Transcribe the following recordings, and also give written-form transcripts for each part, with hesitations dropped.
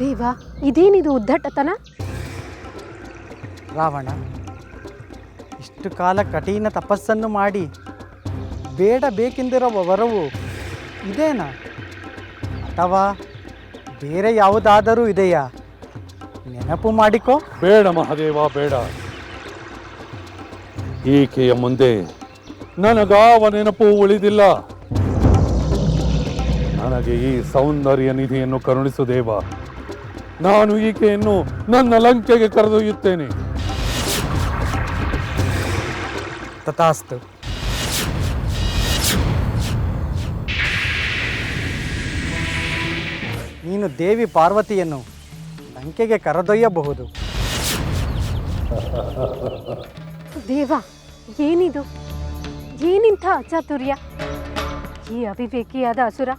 ದೇವ, ಇದೇನಿದು ಉದ್ದಟತನ? ರಾವಣ ಇಷ್ಟು ಕಾಲ ಕಠಿಣ ತಪಸ್ಸನ್ನು ಮಾಡಿ ಬೇಡ ಬೇಕೆಂದಿರುವ ವರವು ಇದೇನಾ, ಅಥವಾ ಬೇರೆ ಯಾವುದಾದರೂ ಇದೆಯಾ? ನೆನಪು ಮಾಡಿಕೋ. ಬೇಡ ಮಹಾದೇವ, ಬೇಡ. ಈಕೆಯ ಮುಂದೆ ನನಗಾವ ನೆನಪು ಉಳಿದಿಲ್ಲ. ನನಗೆ ಈ ಸೌಂದರ್ಯ ನಿಧಿಯನ್ನು ಕರುಣಿಸು ದೇವ. ನಾನು ಈಕೆಯನ್ನು ನನ್ನ ಲಂಕೆಗೆ ಕರೆದೊಯ್ಯುತ್ತೇನೆ. ತಥಾಸ್ತು. ನೀನು ದೇವಿ ಪಾರ್ವತಿಯನ್ನು ಲಂಕೆಗೆ ಕರೆದೊಯ್ಯಬಹುದು. ದೇವ, ಏನಿದು? ಏನಿಂಥ ಅಚಾತುರ್ಯ? ಈ ಅವಿವೇಕಿಯಾದ ಅಸುರ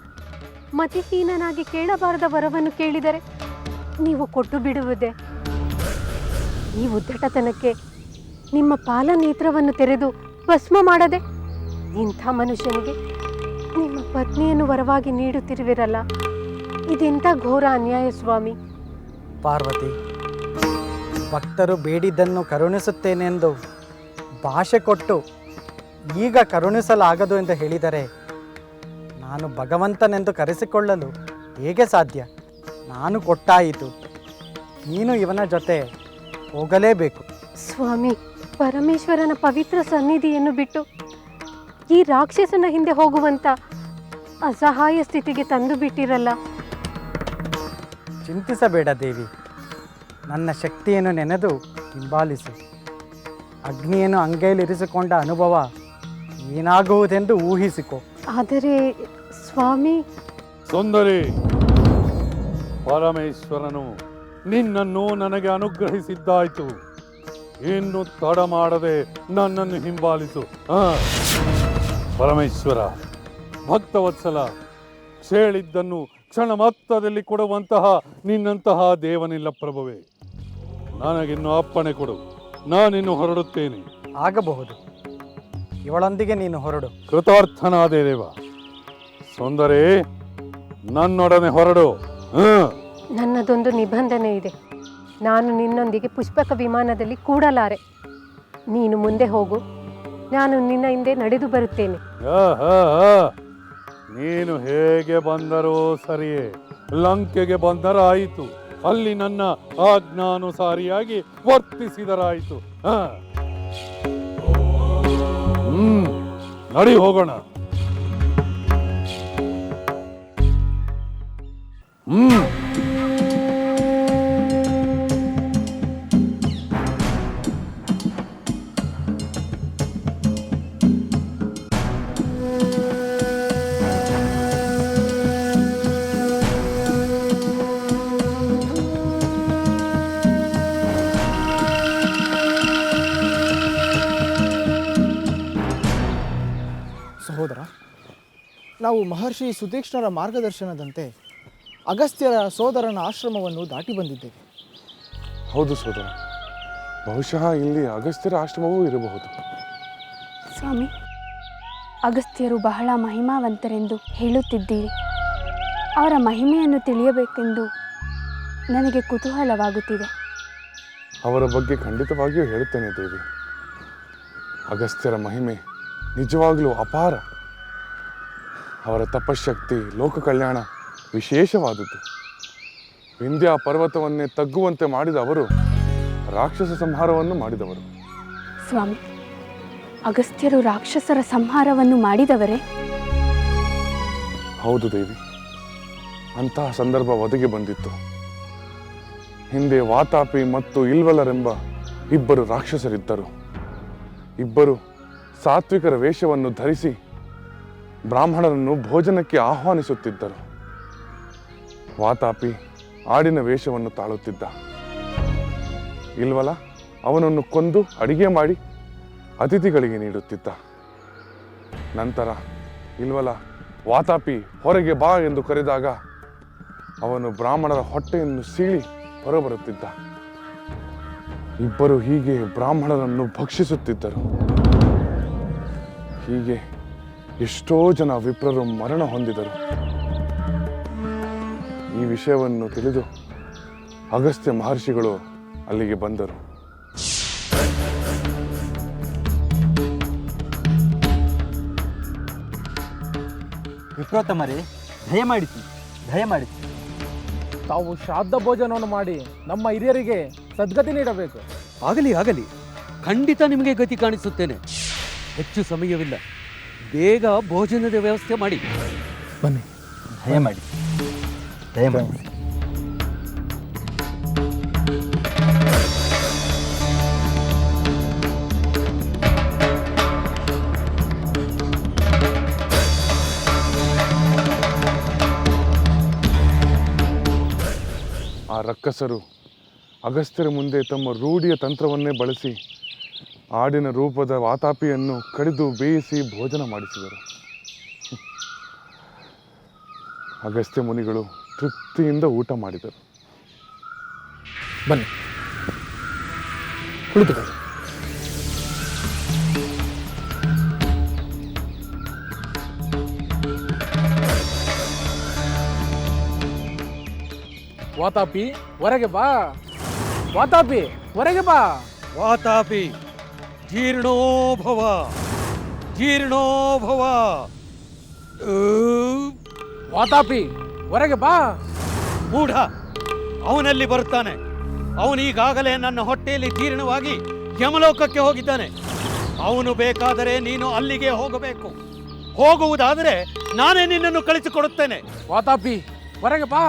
ಮತಿಹೀನನಾಗಿ ಕೇಳಬಾರದ ವರವನ್ನು ಕೇಳಿದರೆ ನೀವು ಕೊಟ್ಟು ಬಿಡುವುದೇ? ಈ ಉದ್ದಟತನಕ್ಕೆ ನಿಮ್ಮ ಪಾಲನೇತ್ರವನ್ನು ತೆರೆದು ಭಸ್ಮ ಮಾಡದೆ ಇಂಥ ಮನುಷ್ಯನಿಗೆ ನಿಮ್ಮ ಪತ್ನಿಯನ್ನು ವರವಾಗಿ ನೀಡುತ್ತಿರುವಿರಲ್ಲ, ಇದೆಂಥ ಘೋರ ಅನ್ಯಾಯ ಸ್ವಾಮಿ. ಪಾರ್ವತಿ, ಭಕ್ತರು ಬೇಡಿದ್ದನ್ನು ಕರುಣಿಸುತ್ತೇನೆಂದು ಭಾಷೆ ಕೊಟ್ಟು ಈಗ ಕರುಣಿಸಲಾಗದು ಎಂದು ಹೇಳಿದರೆ ನಾನು ಭಗವಂತನೆಂದು ಕರೆಸಿಕೊಳ್ಳಲು ಹೇಗೆ ಸಾಧ್ಯ? ನಾನು ಕೊಟ್ಟಾಯಿತು, ನೀನು ಇವನ ಜೊತೆ ಹೋಗಲೇಬೇಕು. ಸ್ವಾಮಿ, ಪರಮೇಶ್ವರನ ಪವಿತ್ರ ಸನ್ನಿಧಿಯನ್ನು ಬಿಟ್ಟು ಈ ರಾಕ್ಷಸನ ಹಿಂದೆ ಹೋಗುವಂತ ಅಸಹಾಯ ಸ್ಥಿತಿಗೆ ತಂದು ಬಿಟ್ಟಿರಲ್ಲ. ಚಿಂತಿಸಬೇಡ ದೇವಿ, ನನ್ನ ಶಕ್ತಿಯನ್ನು ನೆನೆದು ಹಿಂಬಾಲಿಸು. ಅಗ್ನಿಯನ್ನು ಅಂಗೈಲಿರಿಸಿಕೊಂಡ ಅನುಭವ ಏನಾಗುವುದೆಂದು ಊಹಿಸಿಕೊ. ಆದರೆ ಸ್ವಾಮಿ... ಸುಂದರಿ, ಪರಮೇಶ್ವರನು ನಿನ್ನನ್ನು ನನಗೆ ಅನುಗ್ರಹಿಸಿದ್ದಾಯ್ತು. ಇನ್ನು ತಡ ಮಾಡದೆ ನನ್ನನ್ನು ಹಿಂಬಾಲಿಸು. ಪರಮೇಶ್ವರ, ಭಕ್ತವತ್ಸಲ, ಕೇಳಿದ್ದನ್ನು ಕ್ಷಣ ಮೊತ್ತದಲ್ಲಿ ಕೊಡುವಂತಹ ನಿನ್ನಂತಹ ದೇವನಿಲ್ಲ ಪ್ರಭುವೇ. ನನಗಿನ್ನು ಅಪ್ಪಣೆ ಕೊಡು, ನಾನಿನ್ನು ಹೊರಡುತ್ತೇನೆ. ಆಗಬಹುದು, ಇವಳೊಂದಿಗೆ ನೀನು ಹೊರಡು. ಕೃತಾರ್ಥನಾದೆ ದೇವ. ಸುಂದರಿ, ನನ್ನೊಡನೆ ಹೊರಡು. ನನ್ನದೊಂದು ನಿಬಂಧನೆ ಇದೆ. ನಾನು ನಿನ್ನೊಂದಿಗೆ ಪುಷ್ಪಕ ವಿಮಾನದಲ್ಲಿ ಕೂಡಲಾರೆ. ನೀನು ಮುಂದೆ ಹೋಗು, ನಾನು ನಿನ್ನ ಹಿಂದೆ ನಡೆದು ಬರುತ್ತೇನೆ. ನೀನು ಹೇಗೆ ಬಂದರೂ ಸರಿಯೇ, ಲಂಕೆಗೆ ಬಂದರಾಯಿತು. ಅಲ್ಲಿ ನನ್ನ ಆಜ್ಞಾನುಸಾರಿಯಾಗಿ ವರ್ತಿಸಿದರಾಯಿತು. ನಡಿ ಹೋಗೋಣ. ಸಹೋದರ, ನಾವು ಮಹರ್ಷಿ ಸುತೀಕ್ಷ್ಣರ ಮಾರ್ಗದರ್ಶನದಂತೆ ಅಗಸ್ತ್ಯರ ಸೋದರನ ಆಶ್ರಮವನ್ನು ದಾಟಿ ಬಂದಿದ್ದೇವೆ. ಹೌದು ಸೋದರ, ಬಹುಶಃ ಇಲ್ಲಿ ಅಗಸ್ತ್ಯರ ಆಶ್ರಮವೂ ಇರಬಹುದು. ಸ್ವಾಮಿ, ಅಗಸ್ತ್ಯರು ಬಹಳ ಮಹಿಮಾವಂತರೆಂದು ಹೇಳುತ್ತಿದ್ದೀರಿ. ಅವರ ಮಹಿಮೆಯನ್ನು ತಿಳಿಯಬೇಕೆಂದು ನನಗೆ ಕುತೂಹಲವಾಗುತ್ತಿದೆ. ಅವರ ಬಗ್ಗೆ ಖಂಡಿತವಾಗಿಯೂ ಹೇಳುತ್ತೇನೆ ದೇವಿ. ಅಗಸ್ತ್ಯರ ಮಹಿಮೆ ನಿಜವಾಗಲೂ ಅಪಾರ. ಅವರ ತಪಶಕ್ತಿ, ಲೋಕ ಕಲ್ಯಾಣ ವಿಶೇಷವಾದದ್ದು. ವಿಂಧ್ಯ ಪರ್ವತವನ್ನೇ ತಗ್ಗುವಂತೆ ಮಾಡಿದ ಅವರು ರಾಕ್ಷಸ ಸಂಹಾರವನ್ನು ಮಾಡಿದವರು. ಸ್ವಾಮಿ, ಅಗಸ್ತ್ಯರು ರಾಕ್ಷಸರ ಸಂಹಾರವನ್ನು ಮಾಡಿದವರೇ? ಹೌದು ದೇವಿ, ಅಂತಹ ಸಂದರ್ಭ ಒದಗಿ ಬಂದಿತ್ತು. ಹಿಂದೆ ವಾತಾಪಿ ಮತ್ತು ಇಲ್ವಲರೆಂಬ ಇಬ್ಬರು ರಾಕ್ಷಸರಿದ್ದರು. ಇಬ್ಬರು ಸಾತ್ವಿಕರ ವೇಷವನ್ನು ಧರಿಸಿ ಬ್ರಾಹ್ಮಣರನ್ನು ಭೋಜನಕ್ಕೆ ಆಹ್ವಾನಿಸುತ್ತಿದ್ದರು. ವಾತಾಪಿ ಆಡಿನ ವೇಷವನ್ನು ತಾಳುತ್ತಿದ್ದ. ಇಲ್ವಲ ಅವನನ್ನು ಕೊಂದು ಅಡಿಗೆ ಮಾಡಿ ಅತಿಥಿಗಳಿಗೆ ನೀಡುತ್ತಿದ್ದ. ನಂತರ ಇಲ್ವಲ ವಾತಾಪಿ ಹೊರಗೆ ಬಾ ಎಂದು ಕರೆದಾಗ ಅವನು ಬ್ರಾಹ್ಮಣರ ಹೊಟ್ಟೆಯನ್ನು ಸೀಳಿ ಹೊರಬರುತ್ತಿದ್ದ. ಇಬ್ಬರು ಹೀಗೆ ಬ್ರಾಹ್ಮಣರನ್ನು ಭಕ್ಷಿಸುತ್ತಿದ್ದರು. ಹೀಗೆ ಎಷ್ಟೋ ಜನ ವಿಪ್ರರು ಮರಣ ಹೊಂದಿದರು. ಈ ವಿಷಯವನ್ನು ತಿಳಿದು ಅಗಸ್ತ್ಯ ಮಹರ್ಷಿಗಳು ಅಲ್ಲಿಗೆ ಬಂದರು. ವಿಪ್ರೋತ್ತಮರೇ, ದಯಮಾಡಿಸಿ ತಾವು ಶ್ರಾದ್ದ ಭೋಜನವನ್ನು ಮಾಡಿ ನಮ್ಮ ಹಿರಿಯರಿಗೆ ಸದ್ಗತಿ ನೀಡಬೇಕು. ಆಗಲಿ, ಖಂಡಿತ ನಿಮಗೆ ಗತಿ ಕಾಣಿಸುತ್ತೇನೆ. ಹೆಚ್ಚು ಸಮಯವಿಲ್ಲ, ಬೇಗ ಭೋಜನದ ವ್ಯವಸ್ಥೆ ಮಾಡಿ. ಬನ್ನಿ. ದಯಮಾಡಿಸಿ. ಆ ರಕ್ಕಸರು ಅಗಸ್ತ್ಯರ ಮುಂದೆ ತಮ್ಮ ರೂಢಿಯ ತಂತ್ರವನ್ನೇ ಬಳಸಿ ಆಡಿನ ರೂಪದ ವಾತಾಪಿಯನ್ನು ಕಡಿದು ಬೇಯಿಸಿ ಭೋಜನ ಮಾಡಿಸಿದರು. ಅಗಸ್ತ್ಯ ಮುನಿಗಳು ತೃಪ್ತಿಯಿಂದ ಊಟ ಮಾಡಿದರು. ಬನ್ನಿ, ಕುಳಿತುಕೊಳ್ಳಿ. ವಾತಾಪಿ ಹೊರಗೆ ಬಾ. ವಾತಾಪಿ ಹೊರಗೆ ಬಾ. ವಾತಾಪಿ ಜೀರ್ಣೋಭವ. ವಾತಾಪಿ ಹೊರಗೆ ಬಾ. ಮೂಢ, ಅವನಲ್ಲಿ ಬರುತ್ತಾನೆ. ಅವನೀಗಾಗಲೇ ನನ್ನ ಹೊಟ್ಟೆಯಲ್ಲಿ ಜೀರ್ಣವಾಗಿ ಯಮಲೋಕಕ್ಕೆ ಹೋಗಿದ್ದಾನೆ. ಅವನು ಬೇಕಾದರೆ ನೀನು ಅಲ್ಲಿಗೆ ಹೋಗಬೇಕು. ಹೋಗುವುದಾದರೆ ನಾನೇ ನಿನ್ನನ್ನು ಕಳಿಸಿಕೊಡುತ್ತೇನೆ. ವಾತಾಪಿ ಹೊರಗೆ ಬಾ.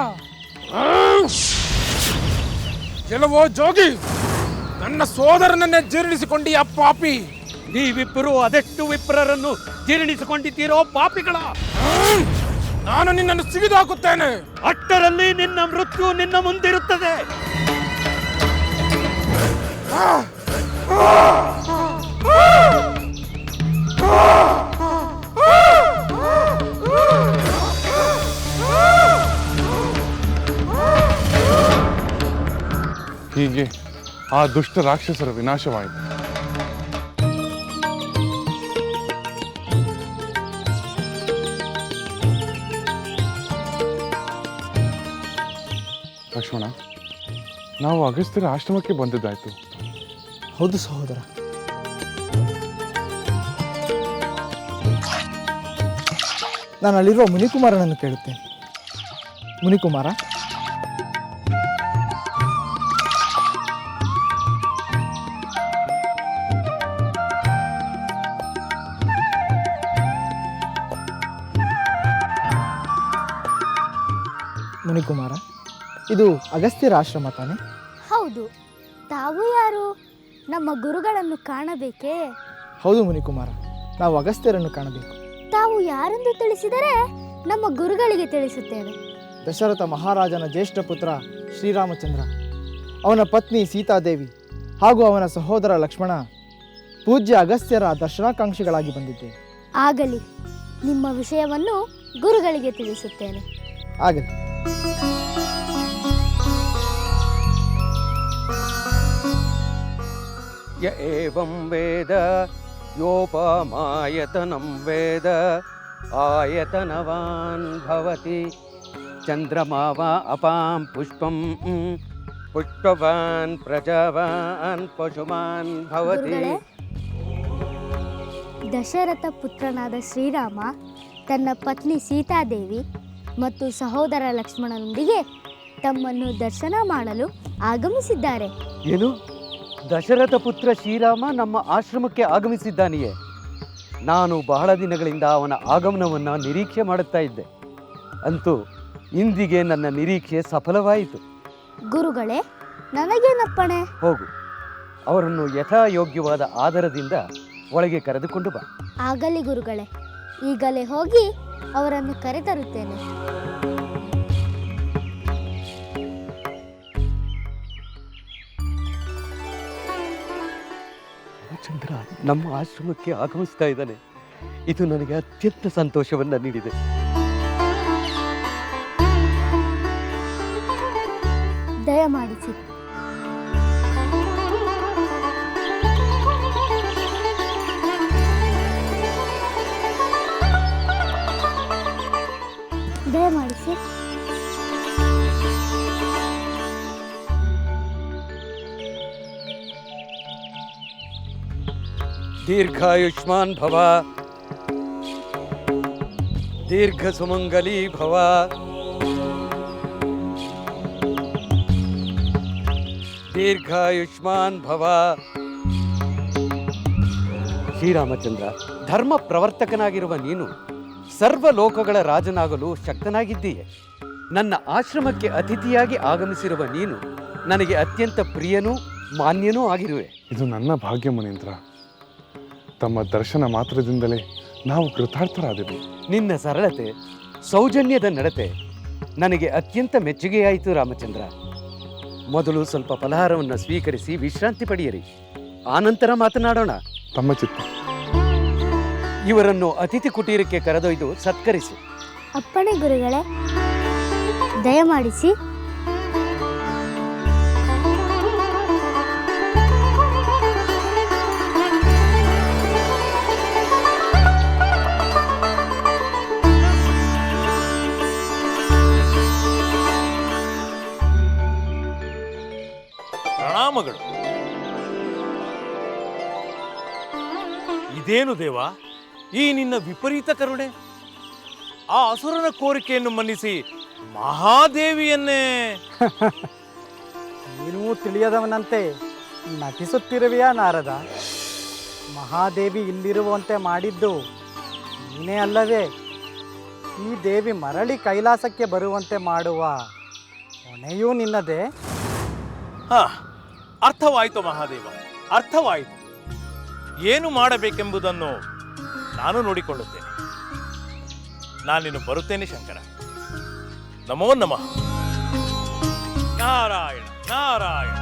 ಕೆಲವೋ ಜೋಗಿ, ನನ್ನ ಸೋದರನನ್ನೇ ಜೀರ್ಣಿಸಿಕೊಂಡಿ ಪಾಪಿ. ನೀವಿಬ್ಬರು ಅದೆಷ್ಟು ವಿಪ್ರರನ್ನು ಜೀರ್ಣಿಸಿಕೊಂಡಿದ್ದೀರೋ ಪಾಪಿಗಳ. ನಾನು ನಿನ್ನನ್ನು ಸಿಗಿದು ಹಾಕುತ್ತೇನೆ. ಅಷ್ಟರಲ್ಲಿ ನಿನ್ನ ಮೃತ್ಯು ನಿನ್ನ ಮುಂದಿರುತ್ತದೆ. ಹೀಗೆ ಆ ದುಷ್ಟ ರಾಕ್ಷಸರ ವಿನಾಶವಾಯಿತು. ಲಕ್ಷ್ಮಣ, ನಾವು ಅಗಸ್ತ್ಯರ ಆಶ್ರಮಕ್ಕೆ ಬಂದಿದ್ದಾಯ್ತು. ಹೌದು ಸಹೋದರ. ನಾನು ಅಲ್ಲಿರುವ ಮುನಿಕುಮಾರನನ್ನು ಕೇಳುತ್ತೇನೆ. ಮುನಿಕುಮಾರ, ಮುನಿಕುಮಾರ, ಇದು ಅಗಸ್ತ್ಯರ ಆಶ್ರಮ ತಾನೆ? ಹೌದು. ತಾವು ಯಾರು? ನಮ್ಮ ಗುರುಗಳನ್ನು ಕಾಣಬೇಕೇ? ಹೌದು ಮುನಿಕುಮಾರ, ನಾವು ಅಗಸ್ತ್ಯರನ್ನು ಕಾಣಬೇಕು. ತಾವು ಯಾರೆಂದು ತಿಳಿಸಿದರೆ ನಮ್ಮ ಗುರುಗಳಿಗೆ ತಿಳಿಸುತ್ತೇವೆ. ದಶರಥ ಮಹಾರಾಜನ ಜ್ಯೇಷ್ಠ ಪುತ್ರ ಶ್ರೀರಾಮಚಂದ್ರ, ಅವನ ಪತ್ನಿ ಸೀತಾದೇವಿ ಹಾಗೂ ಅವನ ಸಹೋದರ ಲಕ್ಷ್ಮಣ ಪೂಜ್ಯ ಅಗಸ್ತ್ಯರ ದರ್ಶನಾಕಾಂಕ್ಷಿಗಳಾಗಿ ಬಂದಿದ್ದೇವೆ. ಆಗಲಿ, ನಿಮ್ಮ ವಿಷಯವನ್ನು ಗುರುಗಳಿಗೆ ತಿಳಿಸುತ್ತೇನೆ. ಆಗಲಿ. ಯ ಏವಂ ವೇದ ಯೋಪಮಾಯತನಂ ವೇದ ಆಯತನವಾನ್ ಭವತಿ. ಚಂದ್ರಮಾ ವಾ ಅಪಾಂ ಪುಷ್ಪಂ ಪುಷ್ಪವಾನ್ ಪ್ರಜಾವಾನ್ ಪಶುಮಾನ್ ಭವತಿ. ಗುರುಗಳೇ, ದಶರಥ ಪುತ್ರನಾದ ಶ್ರೀರಾಮ ತನ್ನ ಪತ್ನಿ ಸೀತಾದೇವಿ ಮತ್ತು ಸಹೋದರ ಲಕ್ಷ್ಮಣನೊಂದಿಗೆ ತಮ್ಮನ್ನು ದರ್ಶನ ಮಾಡಲು ಆಗಮಿಸಿದ್ದಾರೆ. ಏನು? ದಶರಥ ಪುತ್ರ ಶ್ರೀರಾಮ ನಮ್ಮ ಆಶ್ರಮಕ್ಕೆ ಆಗಮಿಸಿದ್ದಾನೆಯೇ? ನಾನು ಬಹಳ ದಿನಗಳಿಂದ ಅವನ ಆಗಮನವನ್ನು ನಿರೀಕ್ಷೆ ಮಾಡುತ್ತಾ ಇದ್ದೆ. ಅಂತೂ ಇಂದಿಗೆ ನನ್ನ ನಿರೀಕ್ಷೆ ಸಫಲವಾಯಿತು. ಗುರುಗಳೇ, ನನಗೇನಪ್ಪಣೆ? ಹೋಗು, ಅವರನ್ನು ಯಥಾಯೋಗ್ಯವಾದ ಆದರದಿಂದ ಒಳಗೆ ಕರೆದುಕೊಂಡು ಬಾ. ಆಗಲಿ ಗುರುಗಳೇ, ಈಗಲೇ ಹೋಗಿ ಅವರನ್ನು ಕರೆತರುತ್ತೇನೆ. ಚಂದ್ರ ನಮ್ಮ ಆಶ್ರಮಕ್ಕೆ ಆಗಮಿಸ್ತಾ ಇದ್ದಾನೆ. ಇದು ನನಗೆ ಅತ್ಯಂತ ಸಂತೋಷವನ್ನ ನೀಡಿದೆ. ದಯಮಾಡಿಸಿ. ದಯಮಾಡಿಸಿ. ದೀರ್ಘಾಯುಷ್ಮಾನ್ ಭವ, ದೀರ್ಘ ಸುಮಂಗಲಿ ಭವ. ದೀರ್ಘಾಯುಷ್ಮಾನ್ ಭವ. ಶ್ರೀರಾಮಚಂದ್ರ, ಧರ್ಮ ಪ್ರವರ್ತಕನಾಗಿರುವ ನೀನು ಸರ್ವ ಲೋಕಗಳ ರಾಜನಾಗಲು ಶಕ್ತನಾಗಿದ್ದೀಯೆ. ನನ್ನ ಆಶ್ರಮಕ್ಕೆ ಅತಿಥಿಯಾಗಿ ಆಗಮಿಸಿರುವ ನೀನು ನನಗೆ ಅತ್ಯಂತ ಪ್ರಿಯನೂ ಮಾನ್ಯನೂ ಆಗಿರುವೆ. ಇದು ನನ್ನ ಭಾಗ್ಯ ಮುನೀಂದ್ರ. ತಮ್ಮ ದರ್ಶನ ಮಾತ್ರದಿಂದಲೇ ನಾವು ಕೃತಾರ್ಥರಾದೆವು. ನಿನ್ನ ಸರಳತೆ, ಸೌಜನ್ಯದ ನಡತೆ ನನಗೆ ಅತ್ಯಂತ ಮೆಚ್ಚುಗೆಯಾಯಿತು ರಾಮಚಂದ್ರ. ಮೊದಲು ಸ್ವಲ್ಪ ಫಲಹಾರವನ್ನು ಸ್ವೀಕರಿಸಿ ವಿಶ್ರಾಂತಿ ಪಡೆಯಿರಿ, ಆನಂತರ ಮಾತನಾಡೋಣ. ತಮ್ಮ ಚಿತ್ತ. ಇವರನ್ನು ಅತಿಥಿ ಕುಟೀರಕ್ಕೆ ಕರೆದೊಯ್ದು ಸತ್ಕರಿಸಿ. ಅಪ್ಪಣೆ ಗುರುಗಳೇ, ದಯಮಾಡಿಸಿ. ಪ್ರಣಾಮಗಳು. ಇದೇನು ದೇವ, ಈ ನಿನ್ನ ವಿಪರೀತ ಕರುಣೆ? ಆ ಅಸುರನ ಕೋರಿಕೆಯನ್ನು ಮನ್ನಿಸಿ ಮಹಾದೇವಿಯನ್ನೇ ನೀನೂ ತಿಳಿಯದವನಂತೆ ನಟಿಸುತ್ತಿರುವೆಯಾ ನಾರದ? ಮಹಾದೇವಿ ಇಲ್ಲಿರುವಂತೆ ಮಾಡಿದ್ದು ನೀನೇ ಅಲ್ಲವೇ? ಈ ದೇವಿ ಮರಳಿ ಕೈಲಾಸಕ್ಕೆ ಬರುವಂತೆ ಮಾಡುವ ಹೊಣೆಯೂ ನಿನ್ನದೇ. ಹಾ, ಅರ್ಥವಾಯಿತು ಮಹಾದೇವ, ಅರ್ಥವಾಯಿತು. ಏನು ಮಾಡಬೇಕೆಂಬುದನ್ನು ನಾನು ನೋಡಿಕೊಳ್ಳುತ್ತೇನೆ. ನಾನಿನ್ನು ಬರುತ್ತೇನೆ ಶಂಕರ. ನಮೋ ನಮಃ. ನಾರಾಯಣ ನಾರಾಯಣ.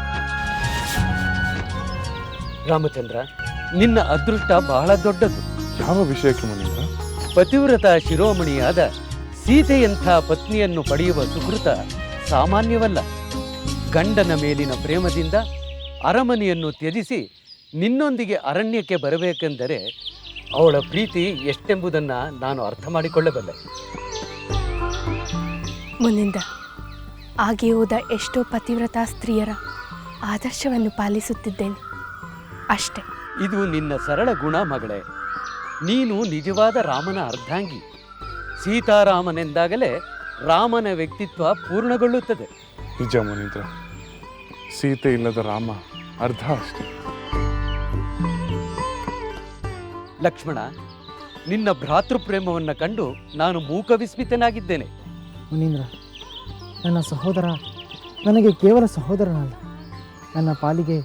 ರಾಮಚಂದ್ರ, ನಿನ್ನ ಅದೃಷ್ಟ ಬಹಳ ದೊಡ್ಡದು. ಯಾವ ವಿಷಯಕ್ಕೆ ಮುನೀಂದ್ರ? ಪತಿವ್ರತ ಶಿರೋಮಣಿಯಾದ ಸೀತೆಯಂಥ ಪತ್ನಿಯನ್ನು ಪಡೆಯುವ ಸುಕೃತ ಸಾಮಾನ್ಯವಲ್ಲ. ಗಂಡನ ಮೇಲಿನ ಪ್ರೇಮದಿಂದ ಅರಮನೆಯನ್ನು ತ್ಯಜಿಸಿ ನಿನ್ನೊಂದಿಗೆ ಅರಣ್ಯಕ್ಕೆ ಬರಬೇಕೆಂದರೆ ಅವಳ ಪ್ರೀತಿ ಎಷ್ಟೆಂಬುದನ್ನು ನಾನು ಅರ್ಥ ಮಾಡಿಕೊಳ್ಳಬಲ್ಲೆ. ಮುನಿಂದ ಆಗಿ ಹೋದ ಎಷ್ಟೋ ಪತಿವ್ರತ ಸ್ತ್ರೀಯರ ಆದರ್ಶವನ್ನು ಪಾಲಿಸುತ್ತಿದ್ದೇನೆ ಅಷ್ಟೇ. ಇದು ನಿನ್ನ ಸರಳ ಗುಣ ಮಗಳೇ. ನೀನು ನಿಜವಾದ ರಾಮನ ಅರ್ಧಾಂಗಿ. ಸೀತಾರಾಮನೆಂದಾಗಲೇ ರಾಮನ ವ್ಯಕ್ತಿತ್ವ ಪೂರ್ಣಗೊಳ್ಳುತ್ತದೆ. ನಿಜ ಮುನೀಂದ್ರ, ಸೀತೆ ಇಲ್ಲದ ರಾಮ ಅರ್ಧ ಅಷ್ಟೇ. ಲಕ್ಷ್ಮಣ, ನಿನ್ನ ಭ್ರಾತೃಪ್ರೇಮವನ್ನು ಕಂಡು ನಾನು ಮೂಕ ವಿಸ್ಮಿತನಾಗಿದ್ದೇನೆ. ಮುನೀಂದ್ರ, ನನ್ನ ಸಹೋದರ ನನಗೆ ಕೇವಲ ಸಹೋದರನಲ್ಲ. ನನ್ನ ಪಾಲಿಗೆ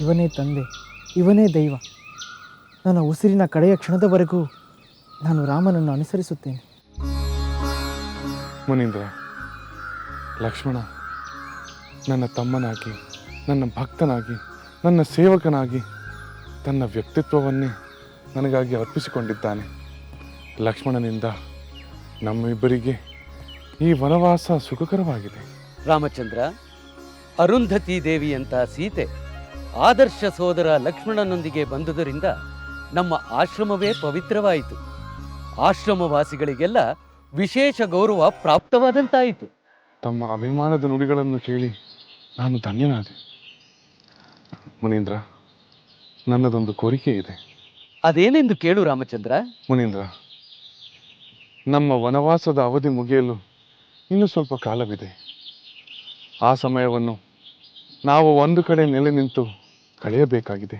ಇವನೇ ತಂದೆ, ಇವನೇ ದೈವ. ನನ್ನ ಉಸಿರಿನ ಕಡೆಯ ಕ್ಷಣದವರೆಗೂ ನಾನು ರಾಮನನ್ನು ಅನುಸರಿಸುತ್ತೇನೆ. ಮುನೀಂದ್ರ, ಲಕ್ಷ್ಮಣ ನನ್ನ ತಮ್ಮನಾಗಿ, ನನ್ನ ಭಕ್ತನಾಗಿ, ನನ್ನ ಸೇವಕನಾಗಿ ತನ್ನ ವ್ಯಕ್ತಿತ್ವವನ್ನೇ ನನಗಾಗಿ ಅರ್ಪಿಸಿಕೊಂಡಿದ್ದಾನೆ. ಲಕ್ಷ್ಮಣನಿಂದ ನಮ್ಮಿಬ್ಬರಿಗೆ ಈ ವನವಾಸ ಸುಖಕರವಾಗಿದೆ. ರಾಮಚಂದ್ರ, ಅರುಂಧತಿ ದೇವಿಯಂಥ ಸೀತೆ ಆದರ್ಶ ಸೋದರ ಲಕ್ಷ್ಮಣನೊಂದಿಗೆ ಬಂದುದರಿಂದ ನಮ್ಮ ಆಶ್ರಮವೇ ಪವಿತ್ರವಾಯಿತು. ಆಶ್ರಮವಾಸಿಗಳಿಗೆಲ್ಲ ವಿಶೇಷ ಗೌರವ ಪ್ರಾಪ್ತವಾದಂತಾಯಿತು. ತಮ್ಮ ಅಭಿಮಾನದ ನುಡಿಗಳನ್ನು ಕೇಳಿ ನಾನು ಧನ್ಯನಾದೆ. ಮುನೀಂದ್ರ, ನನ್ನದೊಂದು ಕೋರಿಕೆ ಇದೆ. ಅದೇನೆಂದು ಕೇಳು ರಾಮಚಂದ್ರ. ಮುನೀಂದ್ರ, ನಮ್ಮ ವನವಾಸದ ಅವಧಿ ಮುಗಿಯಲು ಇನ್ನೂ ಸ್ವಲ್ಪ ಕಾಲವಿದೆ. ಆ ಸಮಯವನ್ನು ನಾವು ಒಂದು ಕಡೆ ನೆಲೆ ನಿಂತು ಕಳೆಯಬೇಕಾಗಿದೆ.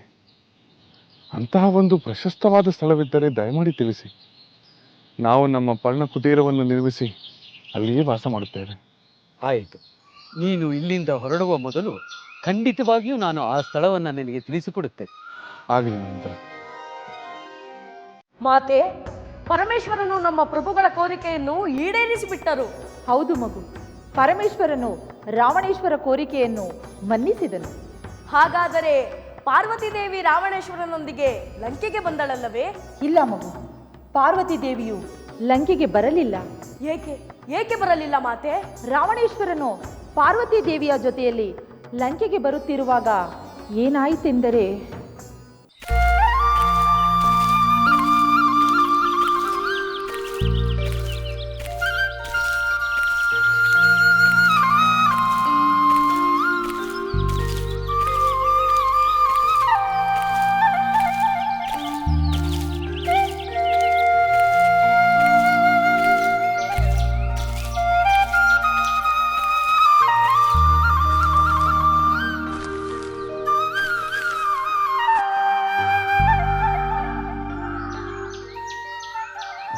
ಅಂತಹ ಒಂದು ಪ್ರಶಸ್ತವಾದ ಸ್ಥಳವಿದ್ದರೆ ದಯಮಾಡಿ ತಿಳಿಸಿ. ನಾವು ನಮ್ಮ ಪರ್ಣ ಕುಟೀರವನ್ನು ನಿರ್ಮಿಸಿ ಅಲ್ಲಿಯೇ ವಾಸ ಮಾಡುತ್ತೇವೆ. ಆಯಿತು, ನೀನು ಇಲ್ಲಿಂದ ಹೊರಡುವ ಮೊದಲು ಖಂಡಿತವಾಗಿಯೂ ನಾನು ಆ ಸ್ಥಳವನ್ನು ನಿನಗೆ ತಿಳಿಸಿಕೊಡುತ್ತೇನೆ. ಆಗಲಿ ಮುನೀಂದ್ರ. ಮಾತೆ, ಪರಮೇಶ್ವರನು ನಮ್ಮ ಪ್ರಭುಗಳ ಕೋರಿಕೆಯನ್ನು ಈಡೇರಿಸಿಬಿಟ್ಟರು. ಹೌದು ಮಗು, ಪರಮೇಶ್ವರನು ರಾವಣೇಶ್ವರ ಕೋರಿಕೆಯನ್ನು ಮನ್ನಿಸಿದನು. ಹಾಗಾದರೆ ಪಾರ್ವತಿ ದೇವಿ ರಾವಣೇಶ್ವರನೊಂದಿಗೆ ಲಂಕೆಗೆ ಬಂದಳಲ್ಲವೇ? ಇಲ್ಲ ಮಗು, ಪಾರ್ವತಿ ದೇವಿಯು ಲಂಕೆಗೆ ಬರಲಿಲ್ಲ. ಏಕೆ ಏಕೆ ಬರಲಿಲ್ಲ ಮಾತೆ? ರಾವಣೇಶ್ವರನು ಪಾರ್ವತಿ ದೇವಿಯ ಜೊತೆಯಲ್ಲಿ ಲಂಕೆಗೆ ಬರುತ್ತಿರುವಾಗ ಏನಾಯಿತೆಂದರೆ,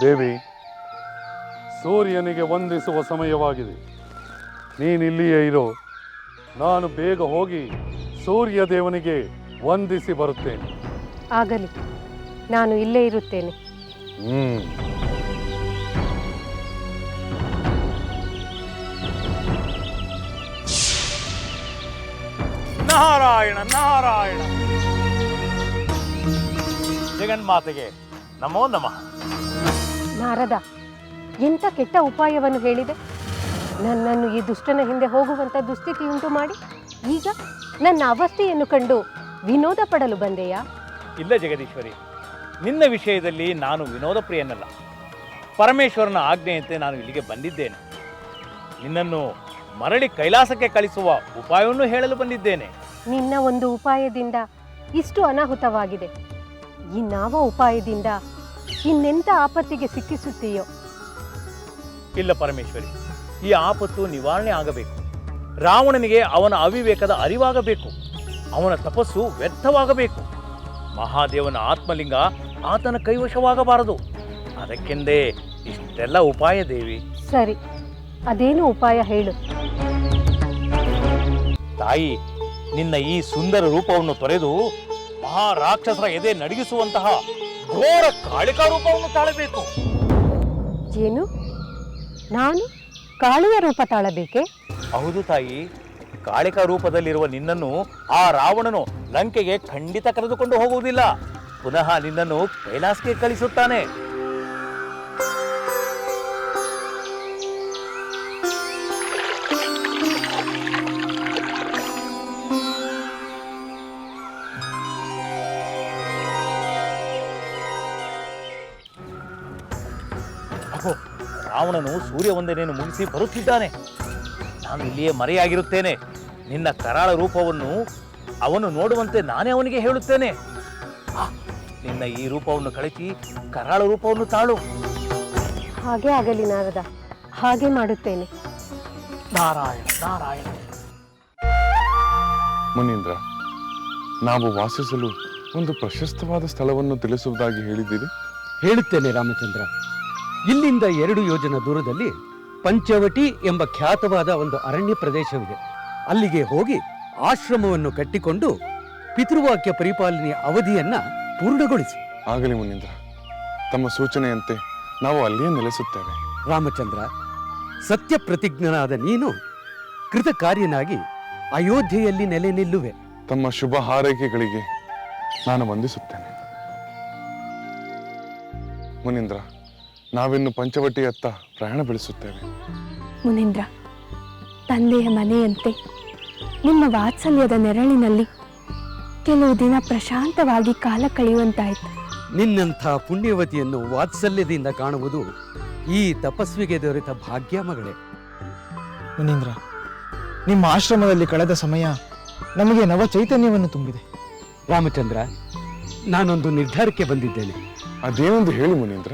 ದೇವಿ, ಸೂರ್ಯನಿಗೆ ವಂದಿಸುವ ಸಮಯವಾಗಿದೆ. ನೀನಿಲ್ಲಿಯೇ ಇರೋ. ನಾನು ಬೇಗ ಹೋಗಿ ಸೂರ್ಯ ದೇವನಿಗೆ ವಂದಿಸಿ ಬರುತ್ತೇನೆ. ಆಗಲಿ, ನಾನು ಇಲ್ಲೇ ಇರುತ್ತೇನೆ. ನಾರಾಯಣ ನಾರಾಯಣ. ಜಗನ್ಮಾತೆಗೆ ನಮೋ ನಮಃ. ನಾರದ, ಎಂಥ ಕೆಟ್ಟ ಉಪಾಯವನ್ನು ಹೇಳಿದೆ. ನನ್ನನ್ನು ಈ ದುಷ್ಟನ ಹಿಂದೆ ಹೋಗುವಂಥ ದುಸ್ಥಿತಿ ಉಂಟು ಮಾಡಿ ಈಗ ನನ್ನ ಅವಸ್ಥೆಯನ್ನು ಕಂಡು ವಿನೋದ ಪಡಲು ಬಂದೆಯಾ? ಇಲ್ಲ ಜಗದೀಶ್ವರಿ, ನಿನ್ನ ವಿಷಯದಲ್ಲಿ ನಾನು ವಿನೋದ ಪ್ರಿಯನಲ್ಲ. ಪರಮೇಶ್ವರನ ಆಜ್ಞೆಯಂತೆ ನಾನು ಇಲ್ಲಿಗೆ ಬಂದಿದ್ದೇನೆ. ನಿನ್ನನ್ನು ಮರಳಿ ಕೈಲಾಸಕ್ಕೆ ಕಳಿಸುವ ಉಪಾಯವನ್ನು ಹೇಳಲು ಬಂದಿದ್ದೇನೆ. ನಿನ್ನ ಒಂದು ಉಪಾಯದಿಂದ ಇಷ್ಟು ಅನಾಹುತವಾಗಿದೆ. ಇನ್ನಾವ ಉಪಾಯದಿಂದ ಇನ್ನೆಂಥ ಆಪತ್ತಿಗೆ ಸಿಕ್ಕಿಸುತ್ತೀಯೋ? ಇಲ್ಲ ಪರಮೇಶ್ವರಿ, ಈ ಆಪತ್ತು ನಿವಾರಣೆ ಆಗಬೇಕು. ರಾವಣನಿಗೆ ಅವನ ಅವಿವೇಕದ ಅರಿವಾಗಬೇಕು. ಅವನ ತಪಸ್ಸು ವ್ಯರ್ಥವಾಗಬೇಕು. ಮಹಾದೇವನ ಆತ್ಮಲಿಂಗ ಆತನ ಕೈವಶವಾಗಬಾರದು. ಅದಕ್ಕೆಂದೇ ಇಷ್ಟೆಲ್ಲ ಉಪಾಯ ದೇವಿ. ಸರಿ, ಅದೇನು ಉಪಾಯ ಹೇಳು. ತಾಯಿ, ನಿನ್ನ ಈ ಸುಂದರ ರೂಪವನ್ನು ತೊರೆದು ಮಹಾರಾಕ್ಷಸರ ಎದೆ ನಡಗಿಸುವಂತಹ ಘೋರ ಕಾಳಿಕಾ ರೂಪವನ್ನು ತಾಳಬೇಕು. ಏನು? ನಾನು ಕಾಳಿಯ ರೂಪ ತಾಳಬೇಕೆ? ಹೌದು ತಾಯಿ. ಕಾಳಿಕಾ ರೂಪದಲ್ಲಿರುವ ನಿನ್ನನ್ನು ಆ ರಾವಣನು ಲಂಕೆಗೆ ಖಂಡಿತ ಕರೆದುಕೊಂಡು ಹೋಗುವುದಿಲ್ಲ. ಪುನಃ ನಿನ್ನನ್ನು ಕೈಲಾಸಕ್ಕೆ ಕಳಿಸುತ್ತಾನೆ. ರಾವಣನು ಸೂರ್ಯ ವಂದನೆಯನ್ನು ಮುಗಿಸಿ ಬರುತ್ತಿದ್ದಾನೆ. ನಾನು ಇಲ್ಲಿಯೇ ಮರೆಯಾಗಿರುತ್ತೇನೆ. ನಿನ್ನ ಕರಾಳ ರೂಪವನ್ನು ಅವನು ನೋಡುವಂತೆ ನಾನೇ ಅವನಿಗೆ ಹೇಳುತ್ತೇನೆ. ನಿನ್ನ ಈ ರೂಪವನ್ನು ಕಳಿಸಿ ಕರಾಳ ರೂಪವನ್ನು ತಾಳು. ಹಾಗೆ ಆಗಲಿ ನಾರದ, ಹಾಗೆ ಮಾಡುತ್ತೇನೆ. ನಾರಾಯಣ ನಾರಾಯಣ. ಮುನೀಂದ್ರ, ನಾವು ವಾಸಿಸಲು ಒಂದು ಪ್ರಶಸ್ತವಾದ ಸ್ಥಳವನ್ನು ತಿಳಿಸುವುದಾಗಿ ಹೇಳಿದ್ದೀರಿ. ಹೇಳುತ್ತೇನೆ ರಾಮಚಂದ್ರ. ಇಲ್ಲಿಂದ 2 ಯೋಜನ ದೂರದಲ್ಲಿ ಪಂಚವಟಿ ಎಂಬ ಖ್ಯಾತವಾದ ಒಂದು ಅರಣ್ಯ ಪ್ರದೇಶವಿದೆ. ಅಲ್ಲಿಗೆ ಹೋಗಿ ಆಶ್ರಮವನ್ನು ಕಟ್ಟಿಕೊಂಡು ಪಿತೃವಾಕ್ಯ ಪರಿಪಾಲನೆಯ ಅವಧಿಯನ್ನ ಪೂರ್ಣಗೊಳಿಸಿ. ಆಗಲಿ ಮುನೀಂದ್ರ, ತಮ್ಮ ಸೂಚನೆಯಂತೆ ನಾವು ಅಲ್ಲಿಯೇ ನೆಲೆಸುತ್ತೇವೆ. ರಾಮಚಂದ್ರ, ಸತ್ಯ ಪ್ರತಿಜ್ಞನಾದ ನೀನು ಕೃತಕಾರ್ಯನಾಗಿ ಅಯೋಧ್ಯೆಯಲ್ಲಿ ನೆಲೆ ನಿಲ್ಲುವೆ. ತಮ್ಮ ಶುಭ ಹಾರೈಕೆಗಳಿಗೆ ನಾನು ವಂದಿಸುತ್ತೇನೆ. ಮುನೀಂದ್ರ, ನಾವಿನ್ನು ಪಂಚವಟಿಯತ್ತ ಪ್ರಯಾಣ ಬೆಳೆಸುತ್ತೇವೆ. ಮುನೀಂದ್ರ, ತಂದೆಯ ಮನೆಯಂತೆ ನಿಮ್ಮ ವಾತ್ಸಲ್ಯದ ನೆರಳಿನಲ್ಲಿ ಕೆಲವು ದಿನ ಪ್ರಶಾಂತವಾಗಿ ಕಾಲ ಕಳೆಯುವಂತಾಯಿತು. ನಿನ್ನಂಥ ಪುಣ್ಯವತಿಯನ್ನು ವಾತ್ಸಲ್ಯದಿಂದ ಕಾಣುವುದು ಈ ತಪಸ್ವಿಗೆ ದೊರೆತ ಭಾಗ್ಯ ಮಗಳೇ. ಮುನೀಂದ್ರ, ನಿಮ್ಮ ಆಶ್ರಮದಲ್ಲಿ ಕಳೆದ ಸಮಯ ನಮಗೆ ನವ ಚೈತನ್ಯವನ್ನು ತುಂಬಿದೆ. ರಾಮಚಂದ್ರ, ನಾನೊಂದು ನಿರ್ಧಾರಕ್ಕೆ ಬಂದಿದ್ದೇನೆ. ಅದೇನೆಂದು ಹೇಳಿ ಮುನೀಂದ್ರ.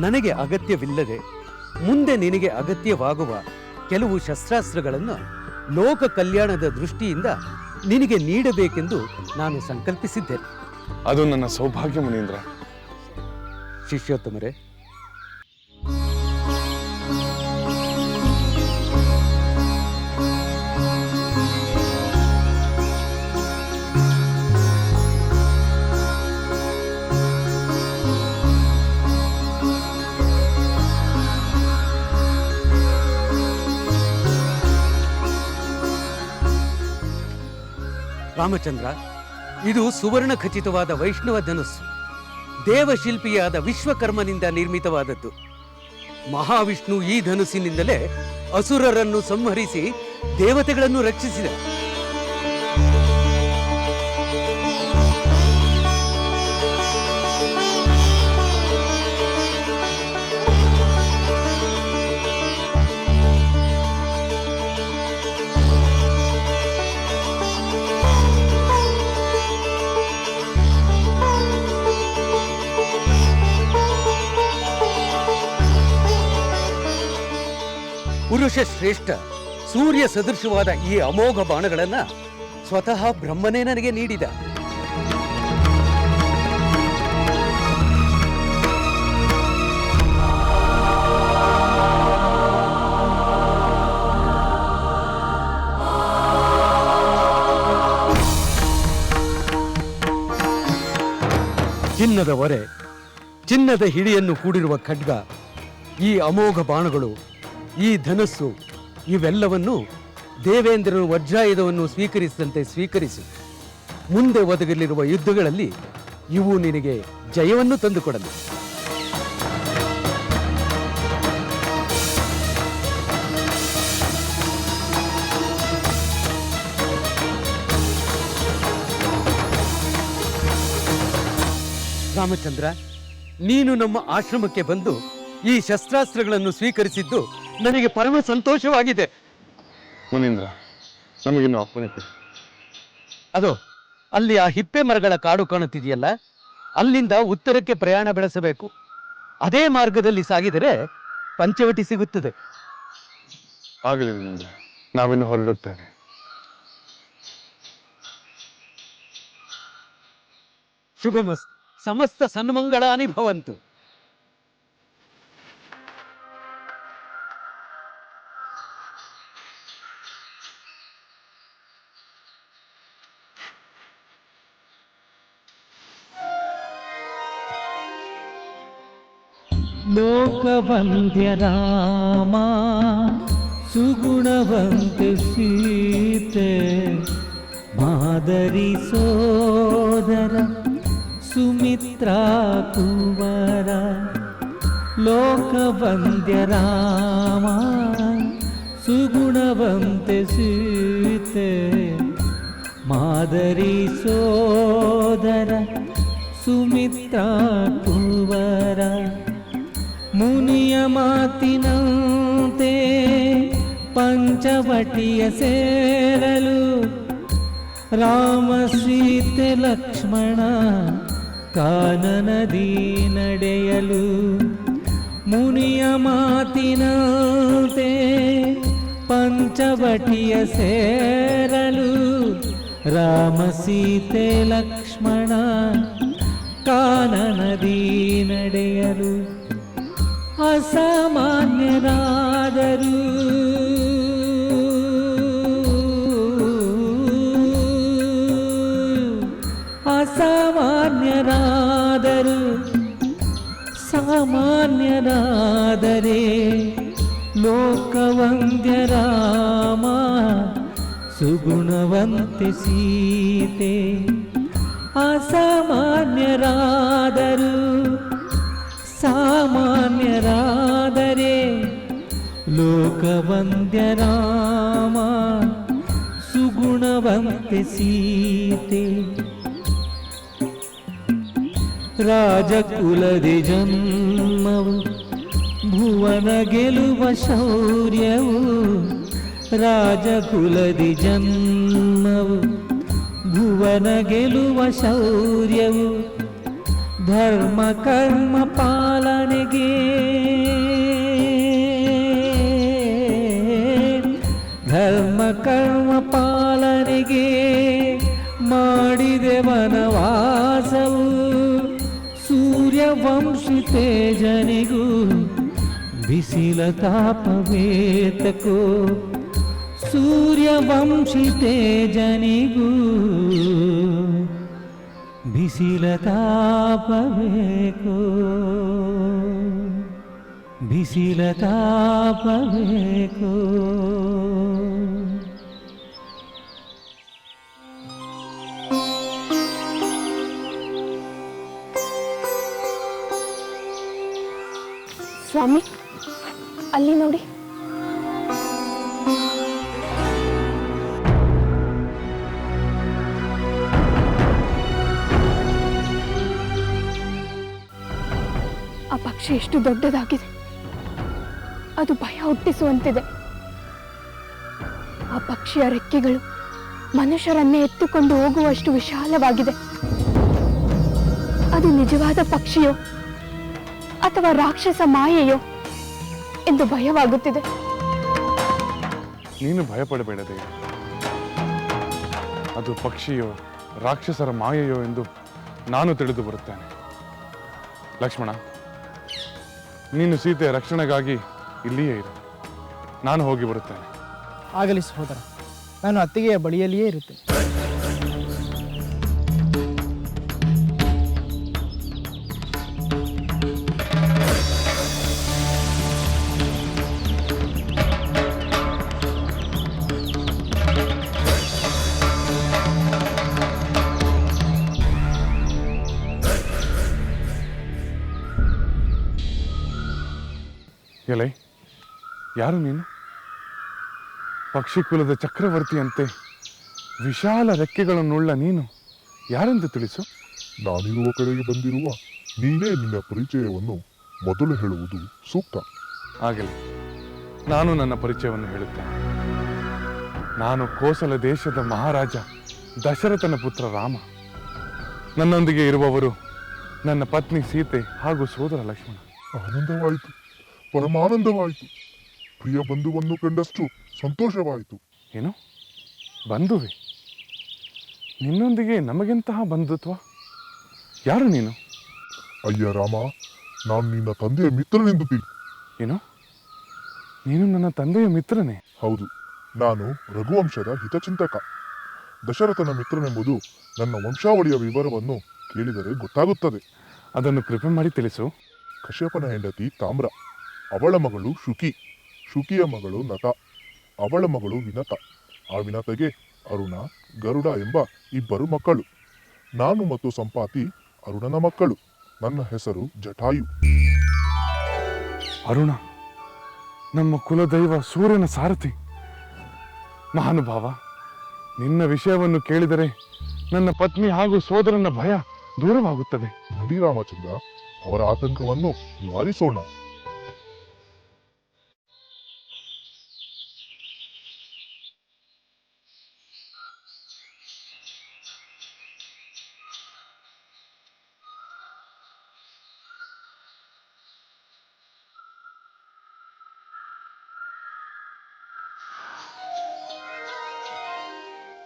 ನನಗೆ ಅಗತ್ಯವಿಲ್ಲದೆ ಮುಂದೆ ನಿನಗೆ ಅಗತ್ಯವಾಗುವ ಕೆಲವು ಶಸ್ತ್ರಾಸ್ತ್ರಗಳನ್ನು ಲೋಕ ಕಲ್ಯಾಣದ ದೃಷ್ಟಿಯಿಂದ ನಿನಗೆ ನೀಡಬೇಕೆಂದು ನಾನು ಸಂಕಲ್ಪಿಸಿದ್ದೇನೆ. ಅದು ನನ್ನ ಸೌಭಾಗ್ಯ ಮುನೀಂದ್ರ. ಶಿಷ್ಯೋತ್ತಮರೇ, ರಾಮಚಂದ್ರ, ಇದು ಸುವರ್ಣ ಖಚಿತವಾದ ವೈಷ್ಣವ ಧನುಸ್ಸು. ದೇವಶಿಲ್ಪಿಯಾದ ವಿಶ್ವಕರ್ಮನಿಂದ ನಿರ್ಮಿತವಾದದ್ದು. ಮಹಾವಿಷ್ಣು ಈ ಧನುಸ್ಸಿನಿಂದಲೇ ಅಸುರರನ್ನು ಸಂಹರಿಸಿ ದೇವತೆಗಳನ್ನು ರಕ್ಷಿಸಿದ. ಪುರುಷ ಶ್ರೇಷ್ಠ ಸೂರ್ಯ ಸದೃಶವಾದ ಈ ಅಮೋಘ ಬಾಣಗಳನ್ನ ಸ್ವತಃ ಬ್ರಹ್ಮನೇ ನನಗೆ ನೀಡಿದ. ಚಿನ್ನದ ಒರೆ, ಚಿನ್ನದ ಹಿಡಿಯನ್ನು ಕೂಡಿರುವ ಖಡ್ಗ, ಈ ಅಮೋಘ ಬಾಣಗಳು, ಈ ಧನಸ್ಸು, ಇವೆಲ್ಲವನ್ನು ದೇವೇಂದ್ರನು ವಜ್ರಾಯುಧವನ್ನು ಸ್ವೀಕರಿಸಿದಂತೆ ಸ್ವೀಕರಿಸಿ ಮುಂದೆ ಒದಗಲಿರುವ ಯುದ್ಧಗಳಲ್ಲಿ ಇವು ನಿನಗೆ ಜಯವನ್ನು ತಂದುಕೊಡಲಿ. ರಾಮಚಂದ್ರ, ನೀನು ನಮ್ಮ ಆಶ್ರಮಕ್ಕೆ ಬಂದು ಈ ಶಸ್ತ್ರಾಸ್ತ್ರಗಳನ್ನು ಸ್ವೀಕರಿಸಿದ್ದು ನನಗೆ ಪರಮ ಸಂತೋಷವಾಗಿದೆ. ಮುನೀಂದ್ರ, ನಮಗಿನ್ನು ಅಪ್ಪಣೆ ಕೊಡಿ. ಅದು ಅಲ್ಲಿ ಆ ಹಿಪ್ಪೆ ಮರಗಳ ಕಾಡು ಕಾಣುತ್ತಿದೆಯಲ್ಲ, ಅಲ್ಲಿಂದ ಉತ್ತರಕ್ಕೆ ಪ್ರಯಾಣ ಬೆಳೆಸಬೇಕು. ಅದೇ ಮಾರ್ಗದಲ್ಲಿ ಸಾಗಿದರೆ ಪಂಚವಟಿ ಸಿಗುತ್ತದೆ. ಆಗಲಿ ಮುನೀಂದ್ರ, ನಾವಿನ್ನು ಹೊರಡುತ್ತೇವೆ. ಶುಭಮಸ್ತು. ಸಮಸ್ತ ಸನ್ಮಂಗಳಾನಿ ಭವಂತು. ಲೋಕವಂದ್ಯ ರಾಮ ಸುಗುಣವಂತೆ ಸೀತೆ ಮಾದರಿ ಸೋದರ ಸುಮಿತ್ರಾ ಕುವರ. ಲೋಕವಂದ್ಯ ರಾಮ ಸುಗುಣವಂತೆ ಸೀತೆ ಮಾದರಿ ಸೋದರ ಸುಮಿತ್ರಾ ಕುವರ. ಮುನಿಯ ಮಾತಿನಂತೆ ಪಂಚವಟಿಯ ಸೇರಲು ರಾಮ ಸೀತೆ ಲಕ್ಷ್ಮಣ ಕಾನನದಿ ನಡೆಯಲು. ಮುನಿಯ ಮಾತಿನಂತೆ ಪಂಚವಟಿಯ ಸೇರಲು ರಾಮ ಸೀತೆ ಲಕ್ಷ್ಮಣ ಕಾನನದಿ ನಡೆಯಲು. ಅಸಾಮಾನ್ಯರಾದರು ಅಸಾಮಾನ್ಯರಾದರು ಸಾಮಾನ್ಯರಾದರೆ ಲೋಕವಂದ್ಯ ರಾಮ ಸುಗುಣವಂತೆ ಸೀತೆ. ಅಸಾಮಾನ್ಯರಾದರು ಸಾಮಾನ್ಯರಾದರೆ ಲೋಕವಂದ್ಯ ರಾಮ ಸುಗುಣವಂತೆ ಸೀತೆ. ರಾಜಕುಲದಿ ಜನ್ಮವು ಭುವನ ಗೆಲುವ ಶೌರ್ಯವು. ರಾಜಕುಲದಿ ಜನ್ಮವು ಭುವನ ಗೆಲುವ ಶೌರ್ಯವು. ಧರ್ಮ ಕರ್ಮ ಪಾಲನೆಗೆ ಧರ್ಮ ಕರ್ಮ ಪಾಲನೆಗೆ ಮಾಡಿದೆ ವನವಾಸವು. ಸೂರ್ಯವಂಶಿ ತೇಜನಿಗೂ ಬಿಸಿಲ ತಾಪವೇತಕೋ. ಸೂರ್ಯವಂಶಿ ತೇಜನಿಗೂ ಬಿಸಿಲ ತಾಪಬೇಕು. ಬಿಸಿಲ ತಾಪಬೇಕು. ಸ್ವಾಮಿ, ಅಲ್ಲಿ ನೋಡಿ. ಆ ಪಕ್ಷಿ ಎಷ್ಟು ದೊಡ್ಡದಾಗಿದೆ, ಅದು ಭಯ ಹುಟ್ಟಿಸುವಂತಿದೆ. ಆ ಪಕ್ಷಿಯ ರೆಕ್ಕೆಗಳು ಮನುಷ್ಯರನ್ನೇ ಎತ್ತುಕೊಂಡು ಹೋಗುವಷ್ಟು ವಿಶಾಲವಾಗಿದೆ. ಅದು ನಿಜವಾದ ಪಕ್ಷಿಯೋ ಅಥವಾ ರಾಕ್ಷಸ ಮಾಯೆಯೋ ಎಂದು ಭಯವಾಗುತ್ತಿದೆ. ನೀನು ಭಯಪಡಬೇಡ ದೇವಿ. ಅದು ಪಕ್ಷಿಯೋ ರಾಕ್ಷಸರ ಮಾಯೆಯೋ ಎಂದು ನಾನು ತಿಳಿದು ಬರುತ್ತೇನೆ. ಲಕ್ಷ್ಮಣ, ನೀನು ಸೀತೆಯ ರಕ್ಷಣೆಗಾಗಿ ಇಲ್ಲಿಯೇ ಇರು. ನಾನು ಹೋಗಿ ಬರುತ್ತೇನೆ. ಆಗಲಿ ಸಹೋದರ, ನಾನು ಅತ್ತಿಗೆಯ ಬಳಿಯಲ್ಲಿಯೇ ಇರುತ್ತೇನೆ. ಎಲೈ, ಯಾರು ನೀನು? ಪಕ್ಷಿ ಕುಲದ ಚಕ್ರವರ್ತಿಯಂತೆ ವಿಶಾಲ ರೆಕ್ಕೆಗಳನ್ನುಳ್ಳ ನೀನು ಯಾರೆಂದು ತಿಳಿಸು. ನಾನಿರುವ ಕಡೆಗೆ ಬಂದಿರುವ ನೀನೇ ನಿನ್ನ ಪರಿಚಯವನ್ನು ಮೊದಲು ಹೇಳುವುದು ಸೂಕ್ತ. ಆಗಲಿ, ನಾನು ನನ್ನ ಪರಿಚಯವನ್ನು ಹೇಳುತ್ತೇನೆ. ನಾನು ಕೋಸಲ ದೇಶದ ಮಹಾರಾಜ ದಶರಥನ ಪುತ್ರ ರಾಮ. ನನ್ನೊಂದಿಗೆ ಇರುವವರು ನನ್ನ ಪತ್ನಿ ಸೀತೆ ಹಾಗೂ ಸೋದರ ಲಕ್ಷ್ಮಣ. ಆನಂದವಾಯಿತು, ಪರಮಾನಂದವಾಯಿತು. ಪ್ರಿಯ ಬಂಧುವನ್ನು ಕಂಡಷ್ಟು ಸಂತೋಷವಾಯಿತು. ಏನು ಬಂಧುವೆ? ನಿನ್ನೊಂದಿಗೆ ನಮಗೆಂತಹ ಬಂಧುತ್ವ? ಯಾರು ನೀನು? ಅಯ್ಯ ರಾಮ, ನಾನು ನಿನ್ನ ತಂದೆಯ ಮಿತ್ರನೆಂದು ತಿಳಿ. ಏನು? ನೀನು ನನ್ನ ತಂದೆಯ ಮಿತ್ರನೇ? ಹೌದು, ನಾನು ರಘುವಂಶದ ಹಿತಚಿಂತಕ. ದಶರಥನ ಮಿತ್ರನೆಂಬುದು ನನ್ನ ವಂಶಾವಳಿಯ ವಿವರವನ್ನು ಕೇಳಿದರೆ ಗೊತ್ತಾಗುತ್ತದೆ. ಅದನ್ನು ಕೃಪೆ ಮಾಡಿ ತಿಳಿಸು. ಕಶ್ಯಪನ ಹೆಂಡತಿ ತಾಮ್ರ, ಅವಳ ಮಗಳು ಶುಕಿ, ಶುಕಿಯ ಮಗಳು ನಟ, ಅವಳ ಮಗಳು ವಿನತ, ಆ ವಿನತೆಗೆ ಅರುಣ, ಗರುಡ ಎಂಬ 2 ಮಕ್ಕಳು. ನಾನು ಮತ್ತು ಸಂಪಾತಿ ಅರುಣನ ಮಕ್ಕಳು. ನನ್ನ ಹೆಸರು ಜಟಾಯು. ಅರುಣ, ನಮ್ಮ ಕುಲದೈವ ಸೂರ್ಯನ ಸಾರಥಿ. ಮಹಾನುಭಾವ, ನಿನ್ನ ವಿಷಯವನ್ನು ಕೇಳಿದರೆ ನನ್ನ ಪತ್ನಿ ಹಾಗೂ ಸೋದರನ ಭಯ ದೂರವಾಗುತ್ತದೆ. ನಡಿ ರಾಮಚಂದ್ರ, ಅವರ ಆತಂಕವನ್ನು ನಿವಾರಿಸೋಣ.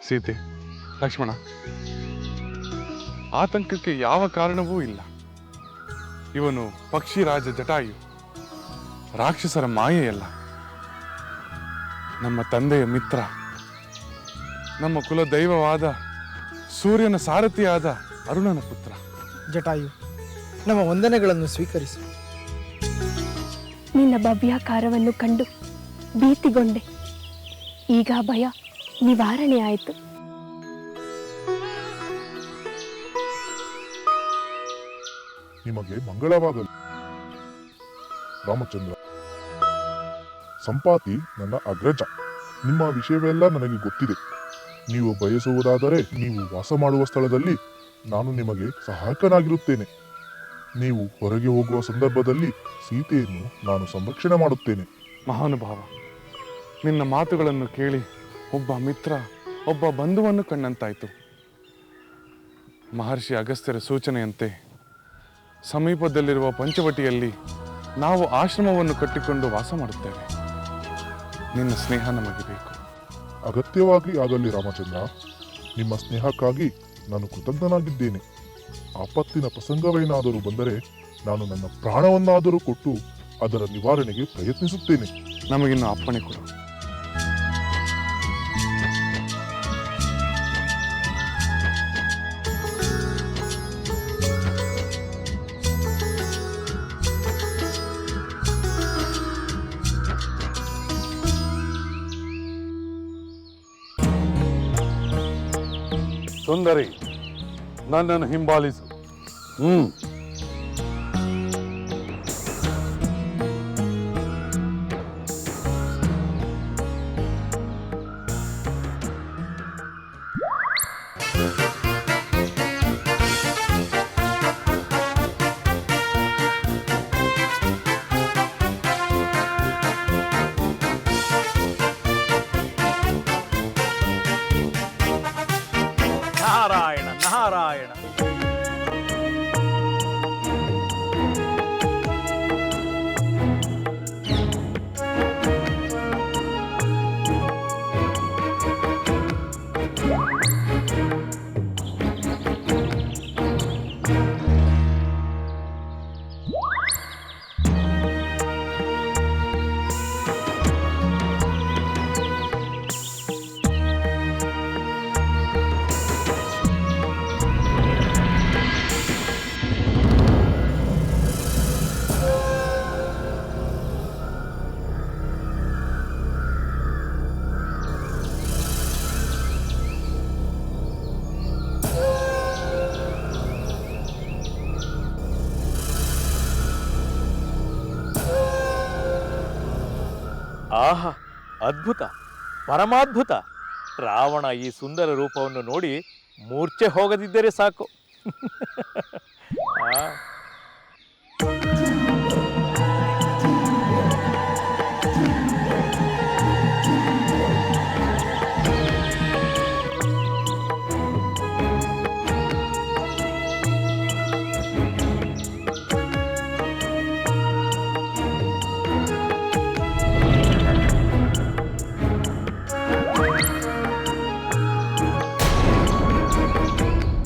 ಸೀತೆ, ಲಕ್ಷ್ಮಣ, ಆತಂಕಕ್ಕೆ ಯಾವ ಕಾರಣವೂ ಇಲ್ಲ. ಇವನು ಪಕ್ಷಿರಾಜ ಜಟಾಯು, ರಾಕ್ಷಸರ ಮಾಯೆಯಲ್ಲ. ನಮ್ಮ ತಂದೆಯ ಮಿತ್ರ, ನಮ್ಮ ಕುಲ ದೈವವಾದ ಸೂರ್ಯನ ಸಾರಥಿಯಾದ ಅರುಣನ ಪುತ್ರ. ಜಟಾಯು, ನಮ್ಮ ವಂದನೆಗಳನ್ನು ಸ್ವೀಕರಿಸು. ನಿನ್ನ ಭವ್ಯಾಕಾರವನ್ನು ಕಂಡು ಭೀತಿಗೊಂಡೆ. ಈಗ ಭಯ ನಿವಾರಣೆ ಆಯಿತು. ನಿಮಗೆ ಮಂಗಳವಾಗಲಿ. ರಾಮಚಂದ್ರ, ಸಂಪಾತಿ ನನ್ನ ಅಗ್ರಜ. ನಿಮ್ಮ ವಿಷಯವೆಲ್ಲ ನನಗೆ ಗೊತ್ತಿದೆ. ನೀವು ಬಯಸುವುದಾದರೆ ನೀವು ವಾಸ ಮಾಡುವ ಸ್ಥಳದಲ್ಲಿ ನಾನು ನಿಮಗೆ ಸಹಾಯಕನಾಗಿರುತ್ತೇನೆ. ನೀವು ಹೊರಗೆ ಹೋಗುವ ಸಂದರ್ಭದಲ್ಲಿ ಸೀತೆಯನ್ನು ನಾನು ಸಂರಕ್ಷಣೆ ಮಾಡುತ್ತೇನೆ. ಮಹಾನುಭಾವ, ನಿನ್ನ ಮಾತುಗಳನ್ನು ಕೇಳಿ ಒಬ್ಬ ಮಿತ್ರ, ಒಬ್ಬ ಬಂಧುವನ್ನು ಕಂಡಂತಾಯಿತು. ಮಹರ್ಷಿ ಅಗಸ್ತ್ಯರ ಸೂಚನೆಯಂತೆ ಸಮೀಪದಲ್ಲಿರುವ ಪಂಚವಟಿಯಲ್ಲಿ ನಾವು ಆಶ್ರಮವನ್ನು ಕಟ್ಟಿಕೊಂಡು ವಾಸ ಮಾಡುತ್ತೇವೆ. ನಿನ್ನ ಸ್ನೇಹ ನಮಗೆ ಬೇಕು. ಅಗತ್ಯವಾಗಿ ಆಗಲಿ ರಾಮಚಂದ್ರ. ನಿಮ್ಮ ಸ್ನೇಹಕ್ಕಾಗಿ ನಾನು ಕೃತಜ್ಞನಾಗಿದ್ದೇನೆ. ಆಪತ್ತಿನ ಪ್ರಸಂಗವೇನಾದರೂ ಬಂದರೆ ನಾನು ನನ್ನ ಪ್ರಾಣವನ್ನಾದರೂ ಕೊಟ್ಟು ಅದರ ನಿವಾರಣೆಗೆ ಪ್ರಯತ್ನಿಸುತ್ತೇನೆ. ನಮಗಿನ್ನು ಅಪ್ಪಣೆ ಕೊಡು. ಸುಂದರಿ, ನನ್ನನ್ನು ಹಿಂಬಾಲಿಸು. ನಾರಾಯಣ ನಾರಾಯಣ. ಆಹಾ, ಅದ್ಭುತ, ಪರಮಾದ್ಭುತ. ರಾವಣ ಈ ಸುಂದರ ರೂಪವನ್ನು ನೋಡಿ ಮೂರ್ಛೆ ಹೋಗದಿದ್ದರೆ ಸಾಕು. ಆ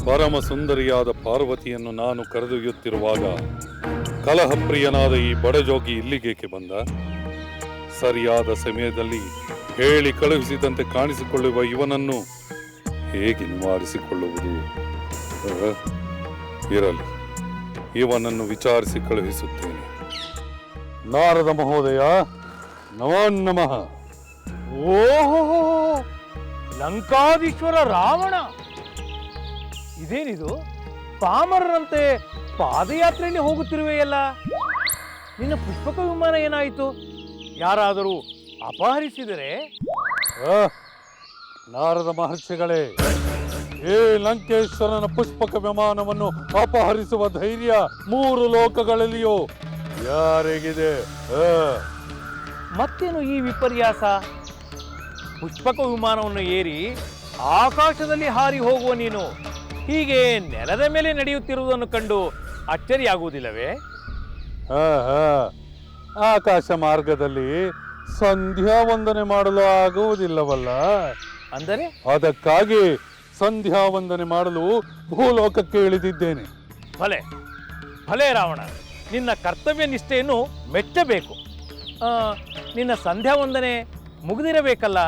ಪರಮ ಸುಂದರಿಯಾದ ಪಾರ್ವತಿಯನ್ನು ನಾನು ಕರೆದೊಯ್ಯುತ್ತಿರುವಾಗ ಕಲಹಪ್ರಿಯನಾದ ಈ ಬಡಜೋಗಿ ಇಲ್ಲಿಗೇಕೆ ಬಂದ? ಸರಿಯಾದ ಸಮಯದಲ್ಲಿ ಹೇಳಿ ಕಳುಹಿಸಿದಂತೆ ಕಾಣಿಸಿಕೊಳ್ಳುವ ಇವನನ್ನು ಹೇಗೆ ನಿವಾರಿಸಿಕೊಳ್ಳುವುದು? ಇರಲಿ, ಇವನನ್ನು ವಿಚಾರಿಸಿ ಕಳುಹಿಸುತ್ತೇನೆ. ನಾರದ ಮಹೋದಯ, ನಮೋ ನಮಃ. ಓಹೋ, ಲಂಕಾಧೀಶ್ವರ ರಾವಣ! ಇದೇನಿದು? ಪಾಮರರಂತೆ ಪಾದಯಾತ್ರೆಯಲ್ಲಿ ಹೋಗುತ್ತಿರುವೆಯಲ್ಲ. ನಿನ್ನ ಪುಷ್ಪಕ ವಿಮಾನ ಏನಾಯಿತು? ಯಾರಾದರೂ ಅಪಹರಿಸಿದರೆ? ನಾರದ ಮಹರ್ಷಿಗಳೇ, ಈ ಲಂಕೇಶ್ವರನ ಪುಷ್ಪಕ ವಿಮಾನವನ್ನು ಅಪಹರಿಸುವ ಧೈರ್ಯ 3 ಲೋಕಗಳಲ್ಲಿಯೂ ಯಾರಿಗಿದೆ? ಮತ್ತೇನು ಈ ವಿಪರ್ಯಾಸ? ಪುಷ್ಪಕ ವಿಮಾನವನ್ನು ಏರಿ ಆಕಾಶದಲ್ಲಿ ಹಾರಿ ಹೋಗುವ ನೀನು ಹೀಗೆ ನೆಲದ ಮೇಲೆ ನಡೆಯುತ್ತಿರುವುದನ್ನು ಕಂಡು ಅಚ್ಚರಿಯಾಗುವುದಿಲ್ಲವೇ? ಆಕಾಶ ಮಾರ್ಗದಲ್ಲಿ ಸಂಧ್ಯಾ ವಂದನೆ ಮಾಡಲು ಆಗುವುದಿಲ್ಲವಲ್ಲ. ಅಂದರೆ ಅದಕ್ಕಾಗಿ ಸಂಧ್ಯಾ ವಂದನೆ ಮಾಡಲು ಭೂಲೋಕಕ್ಕೆ ಇಳಿದಿದ್ದೇನೆ. ಭಲೆ ಭಲೆ ರಾವಣ, ನಿನ್ನ ಕರ್ತವ್ಯ ನಿಷ್ಠೆಯನ್ನು ಮೆಚ್ಚಬೇಕು. ನಿನ್ನ ಸಂಧ್ಯಾ ವಂದನೆ ಮುಗಿದಿರಬೇಕಲ್ಲ,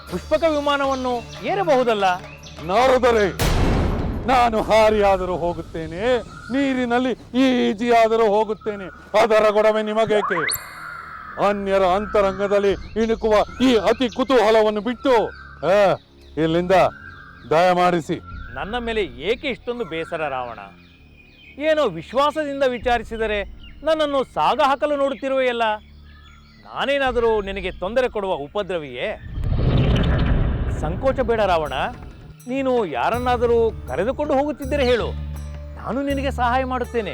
ಪುಷ್ಪಕ ವಿಮಾನವನ್ನು ಏರಬಹುದಲ್ಲ? ನಾರದರೆ, ನಾನು ಹಾರಿಯಾದರೂ ಹೋಗುತ್ತೇನೆ, ನೀರಿನಲ್ಲಿ ಈಜಿಯಾದರೂ ಹೋಗುತ್ತೇನೆ. ಅದರ ಗೊಡವೆ ನಿಮಗೇಕೆ? ಅನ್ಯರ ಅಂತರಂಗದಲ್ಲಿ ಇಣುಕುವ ಈ ಅತಿ ಕುತೂಹಲವನ್ನು ಬಿಟ್ಟು ಇಲ್ಲಿಂದ ದಯಮಾಡಿಸಿ. ನನ್ನ ಮೇಲೆ ಏಕೆ ಇಷ್ಟೊಂದು ಬೇಸರ ರಾವಣ? ಏನೋ ವಿಶ್ವಾಸದಿಂದ ವಿಚಾರಿಸಿದರೆ ನನ್ನನ್ನು ಸಾಗ ಹಾಕಲು ನೋಡುತ್ತಿರುವೆಯಲ್ಲ. ನಾನೇನಾದರೂ ನಿನಗೆ ತೊಂದರೆ ಕೊಡುವ ಉಪದ್ರವಿಯೇ? ಸಂಕೋಚ ಬೇಡ ರಾವಣ. ನೀನು ಯಾರನ್ನಾದರೂ ಕರೆದುಕೊಂಡು ಹೋಗುತ್ತಿದ್ದರೆ ಹೇಳು, ನಾನು ನಿನಗೆ ಸಹಾಯ ಮಾಡುತ್ತೇನೆ.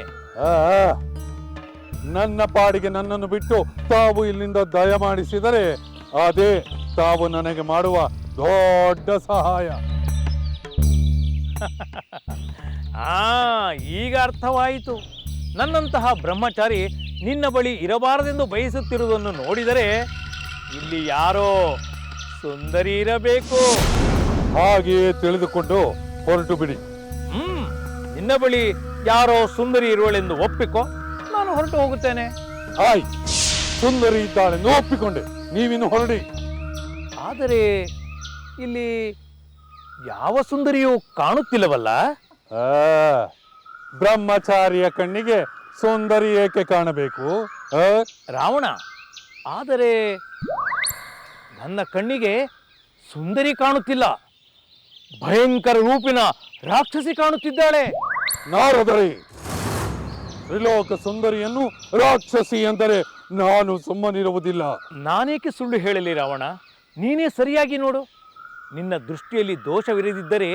ನನ್ನ ಪಾಡಿಗೆ ನನ್ನನ್ನು ಬಿಟ್ಟು ತಾವು ಇಲ್ಲಿಂದ ದಯಮಾಡಿಸಿದರೆ ಅದೇ ತಾವು ನನಗೆ ಮಾಡುವ ದೊಡ್ಡ ಸಹಾಯ. ಈಗ ಅರ್ಥವಾಯಿತು. ನನ್ನಂತಹ ಬ್ರಹ್ಮಚಾರಿ ನಿನ್ನ ಬಳಿ ಇರಬಾರದೆಂದು ಬಯಸುತ್ತಿರುವುದನ್ನು ನೋಡಿದರೆ ಇಲ್ಲಿ ಯಾರೋ ಸುಂದರಿ ಇರಬೇಕು. ಹಾಗೆಯೇ ತಿಳಿದುಕೊಂಡು ಹೊರಟು ಬಿಡಿ. ನಿನ್ನ ಬಳಿ ಯಾರೋ ಸುಂದರಿ ಇರುವಳೆಂದು ಒಪ್ಪಿಕೋ, ನಾನು ಹೊರಟು ಹೋಗುತ್ತೇನೆ. ಸುಂದರಿ ಇದ್ದಾಳೆಂದು ಒಪ್ಪಿಕೊಂಡೆ, ನೀವಿನ್ನು ಹೊರಡಿ. ಆದರೆ ಇಲ್ಲಿ ಯಾವ ಸುಂದರಿಯೂ ಕಾಣುತ್ತಿಲ್ಲವಲ್ಲ? ಬ್ರಹ್ಮಚಾರಿಯ ಕಣ್ಣಿಗೆ ಸುಂದರಿ ಏಕೆ ಕಾಣಬೇಕು ರಾವಣ? ಆದರೆ ನನ್ನ ಕಣ್ಣಿಗೆ ಸುಂದರಿ ಕಾಣುತ್ತಿಲ್ಲ, ಭಯಂಕರ ರೂಪಿನ ರಾಕ್ಷಸಿ ಕಾಣುತ್ತಿದ್ದಾಳೆ. ನಾರದರೆ, ತ್ರಿಲೋಕ ಸುಂದರಿಯನ್ನು ರಾಕ್ಷಸಿ ಎಂದರೆ ನಾನು ಸುಮ್ಮನಿರುವುದಿಲ್ಲ. ನಾನೇಕೆ ಸುಳ್ಳು ಹೇಳಲಿ ರಾವಣ? ನೀನೇ ಸರಿಯಾಗಿ ನೋಡು. ನಿನ್ನ ದೃಷ್ಟಿಯಲ್ಲಿ ದೋಷವಿರದಿದ್ದರೆ